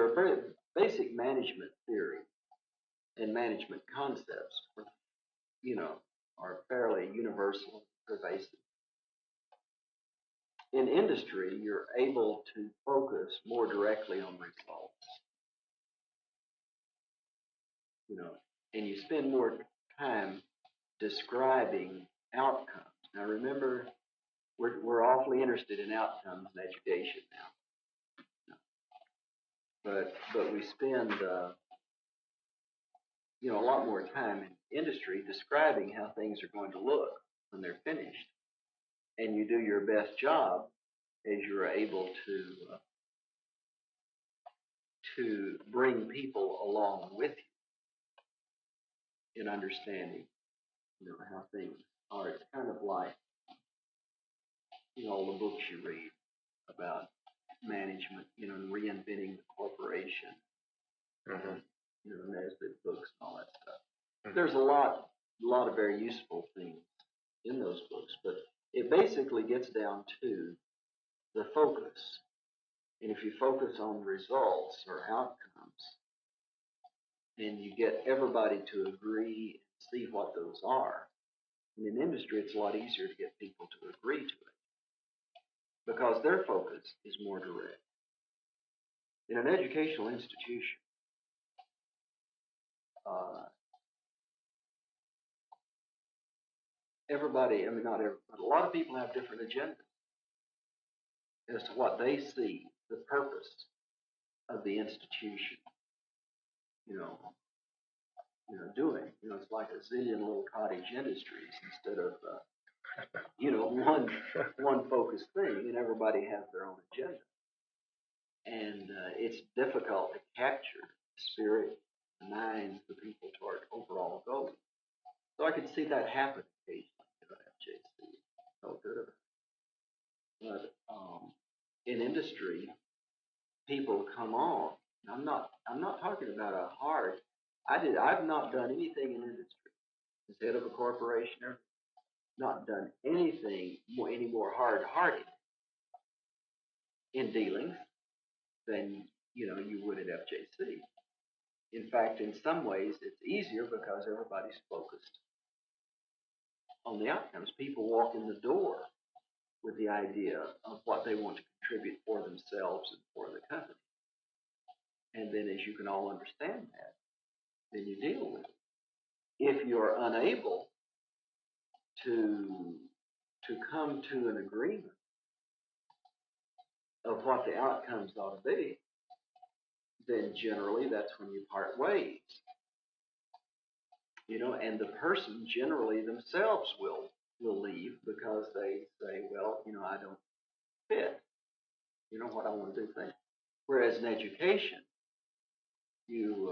are very basic management theory and management concepts, are fairly universal and pervasive. In industry, you're able to focus more directly on results, and you spend more time describing outcomes. Now, remember, we're awfully interested in outcomes in education now, but we spend a lot more time in industry describing how things are going to look when they're finished, and you do your best job as you're able to bring people along with you in understanding, how things are. It's kind of like, all the books you read about management, and reinventing the corporation, Nesbitt books and all that stuff. Mm-hmm. There's a lot of very useful things in those books, but it basically gets down to the focus. And if you focus on results or outcomes, and you get everybody to agree and see what those are, and in industry, it's a lot easier to get people to agree to it because their focus is more direct. In an educational institution, everybody, not everybody, but a lot of people have different agendas as to what they see the purpose of the institution, doing. It's like a zillion little cottage industries instead of, one focused thing, and everybody has their own agenda. And it's difficult to capture the spirit, the minds, the people toward overall goals. So I could see that happen occasionally at FJC. Felt good about it. But in industry, people come on. I'm not talking about a hard. I've not done anything in industry as head of a corporation, or not done anything any more hard-hearted in dealings than you would at FJC. In fact, in some ways, it's easier because everybody's focused on the outcomes. People walk in the door with the idea of what they want to contribute for themselves and for the company. And then as you can all understand that, then you deal with it. If you're unable to come to an agreement of what the outcomes ought to be, then generally that's when you part ways. And the person generally themselves will leave because they say, well, I don't fit, what I want to do things. Whereas in education, you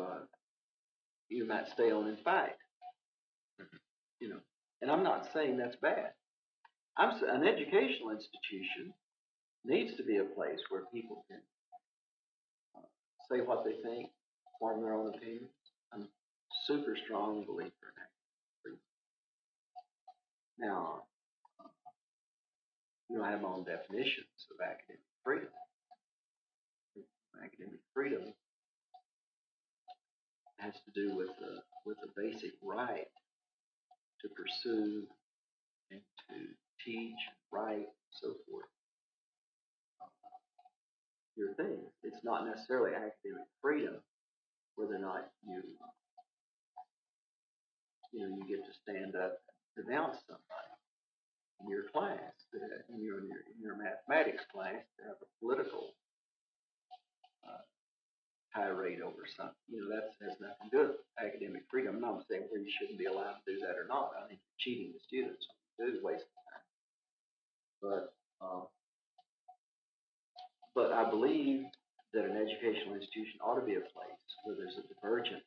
might stay on and fight, and I'm not saying that's bad. An educational institution needs to be a place where people can say what they think, form their own opinions. I'm super strong believer in that. Now, I have my own definitions of academic freedom. Academic freedom has to do with the basic right to pursue and to teach, write, so forth, your things. It's not necessarily academic freedom whether or not you get to stand up and denounce somebody in your class, in your mathematics class, to have a political tirade over something. That has nothing to do with academic freedom. I'm not saying where you shouldn't be allowed to do that or not. I think cheating the students is a waste of time. But I believe that an educational institution ought to be a place where there's a divergent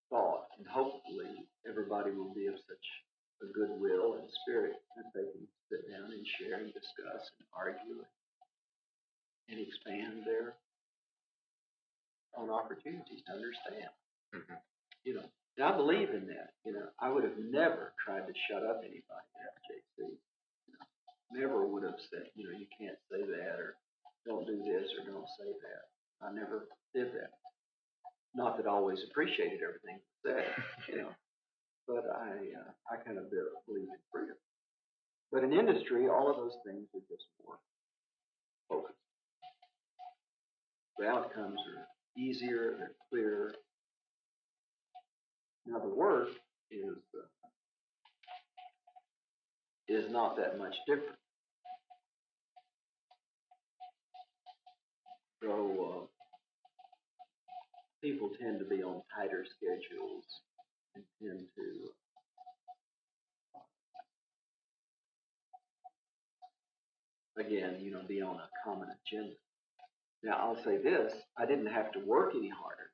thought, and hopefully everybody will be of such a goodwill and spirit that they can sit down and share and discuss and argue and expand their own opportunities to understand. Mm-hmm. And I believe in that. I would have never tried to shut up anybody at FJC. Never would have said, you can't say that, or don't do this, or don't say that. I never did that. Not that I always appreciated everything said, but I kind of believe in freedom. But in industry, all of those things are just more focused. The outcomes are easier, they're clearer. Now the work is not that much different. So people tend to be on tighter schedules and tend to again, be on a common agenda. Now I'll say this: I didn't have to work any harder.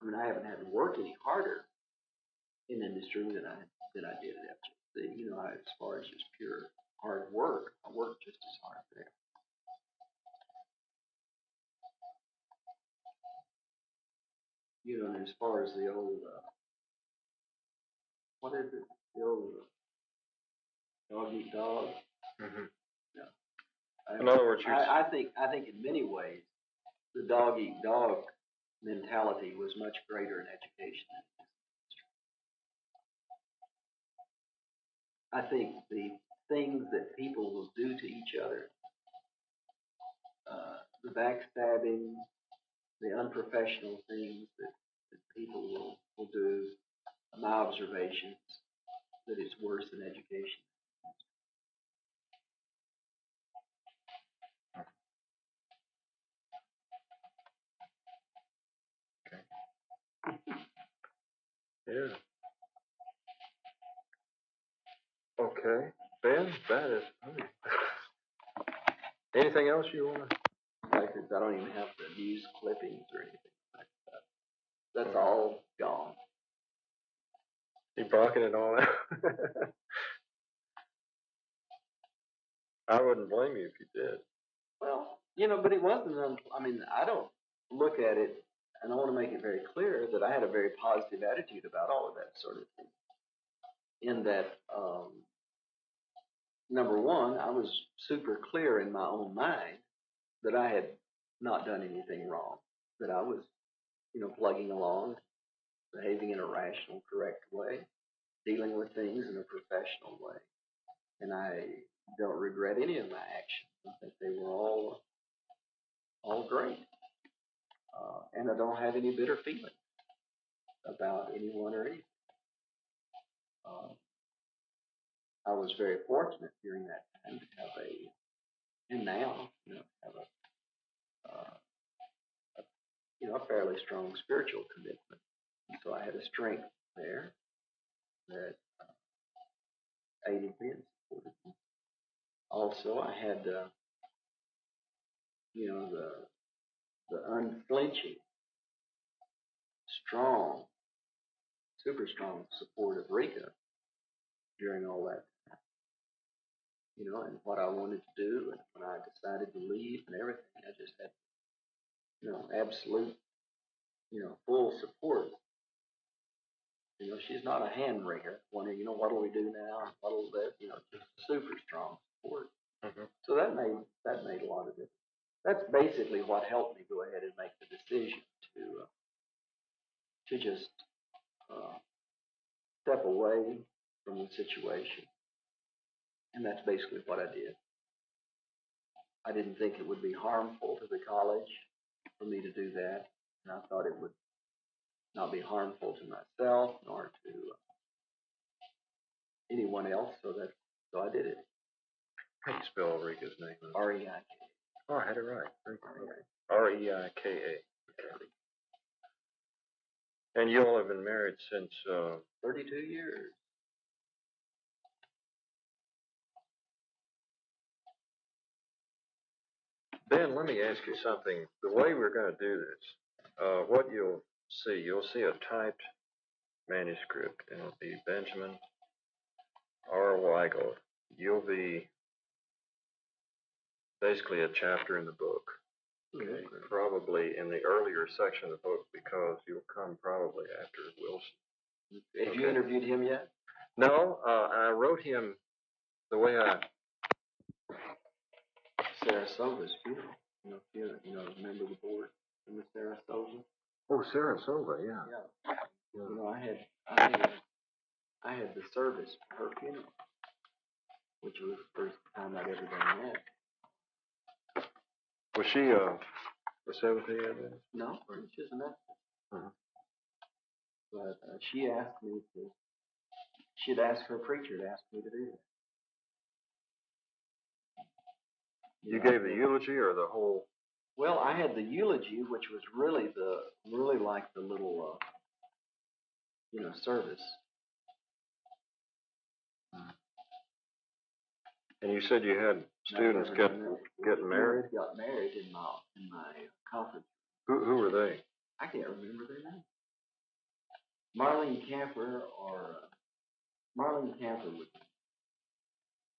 I haven't had to work any harder in industry than I did at FJC. As far as just pure hard work, I worked just as hard there. And as far as the old, what is it? The old dog eat dog. Mm-hmm. Yeah. In other words, I think in many ways the dog eat dog mentality was much greater in education. I think the things that people will do to each other, the backstabbing, the unprofessional things that people will do, my observations, that it's worse in education. Yeah. Okay. Ben, that is funny. Anything else you want to? I don't even have the news clippings or anything like that. That's all gone. You blocking it all out? I wouldn't blame you if you did. Well, but it wasn't. I don't look at it, and I want to make it very clear that I had a very positive attitude about all of that sort of thing. In that, number one, I was super clear in my own mind that I had not done anything wrong, that I was, plugging along, behaving in a rational, correct way, dealing with things in a professional way. And I don't regret any of my actions. I think they were all great. And I don't have any bitter feelings about anyone or anything. I was very fortunate during that time to have and now, have a fairly strong spiritual commitment. And so I had a strength there that aided me and supported me. Also, I had, the unflinching, strong, super strong support of Rika during all that time. And what I wanted to do, and when I decided to leave and everything, I just had, absolute, full support. She's not a hand wringer. What'll we do now? What'll that? Just super strong support. So that made a lot of difference. That's basically what helped me go ahead and make the decision to just step away from the situation, and that's basically what I did. I didn't think it would be harmful to the college for me to do that, and I thought it would not be harmful to myself nor to anyone else. So I did it. How do you spell Rika's name? R-E-I-K. Oh, I had it right. R-E-I-K-A. Okay. And you all have been married since 32 years. Ben, let me ask you something. The way we're going to do this, what you'll see a typed manuscript, and it'll be Benjamin R. Wygal. You'll be basically a chapter in the book. Okay. Probably in the earlier section of the book, because you'll come probably after Wilson. Have you interviewed him yet? No, I wrote him the way I. Sarasova's funeral. Remember the board in the Sarasova? Oh, Sarasova, yeah. Yeah. I had the service for her funeral, which was the first time I'd ever done that. Was she a Seventh Day Adventist? No, she was a Methodist. But she asked me she'd asked her preacher to ask me to do that. You gave the eulogy or the whole? Well, I had the eulogy, which was really like the little, service. And you said you had students getting married? Got married in my conference. Who were they? I can't remember their name. Marlene Camper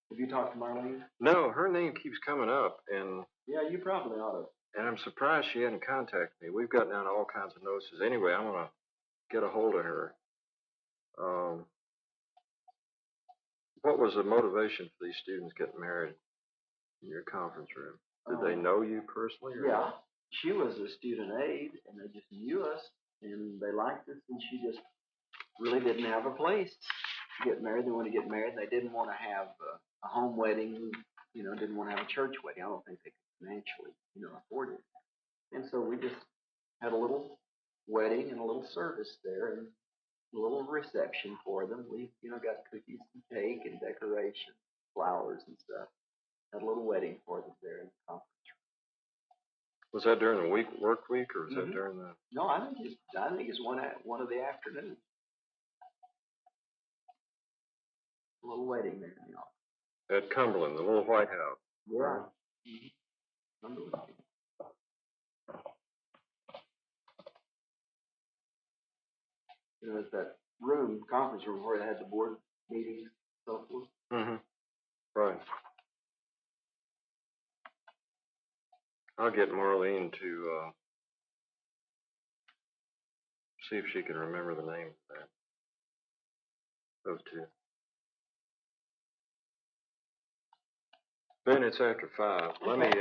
have you talked to Marlene? No, her name keeps coming up, and yeah, you probably ought to. And I'm surprised she hadn't contacted me. We've gotten down all kinds of notices. Anyway, I'm gonna get a hold of her. What was the motivation for these students getting married in your conference room? Did they know you personally? Or yeah, she was a student aide, and they just knew us, and they liked us, and she just really didn't have a place to get married. They wanted to get married. They didn't want to have a home wedding, didn't want to have a church wedding. I don't think they could financially, afford it. And so we just had a little wedding and a little service there and a little reception for them. We, got cookies and cake and decorations, flowers and stuff. Had a little wedding for them there in the conference room. Was that during the work week, or was that during the? No, I think it's one of the afternoons. A little wedding there in the office. At Cumberland, the little White House. Yeah. Cumberland. It's that conference room where they had the board meetings and so forth. Right. I'll get Marlene to see if she can remember the name of that. Those two. Ben, it's after 5. Let me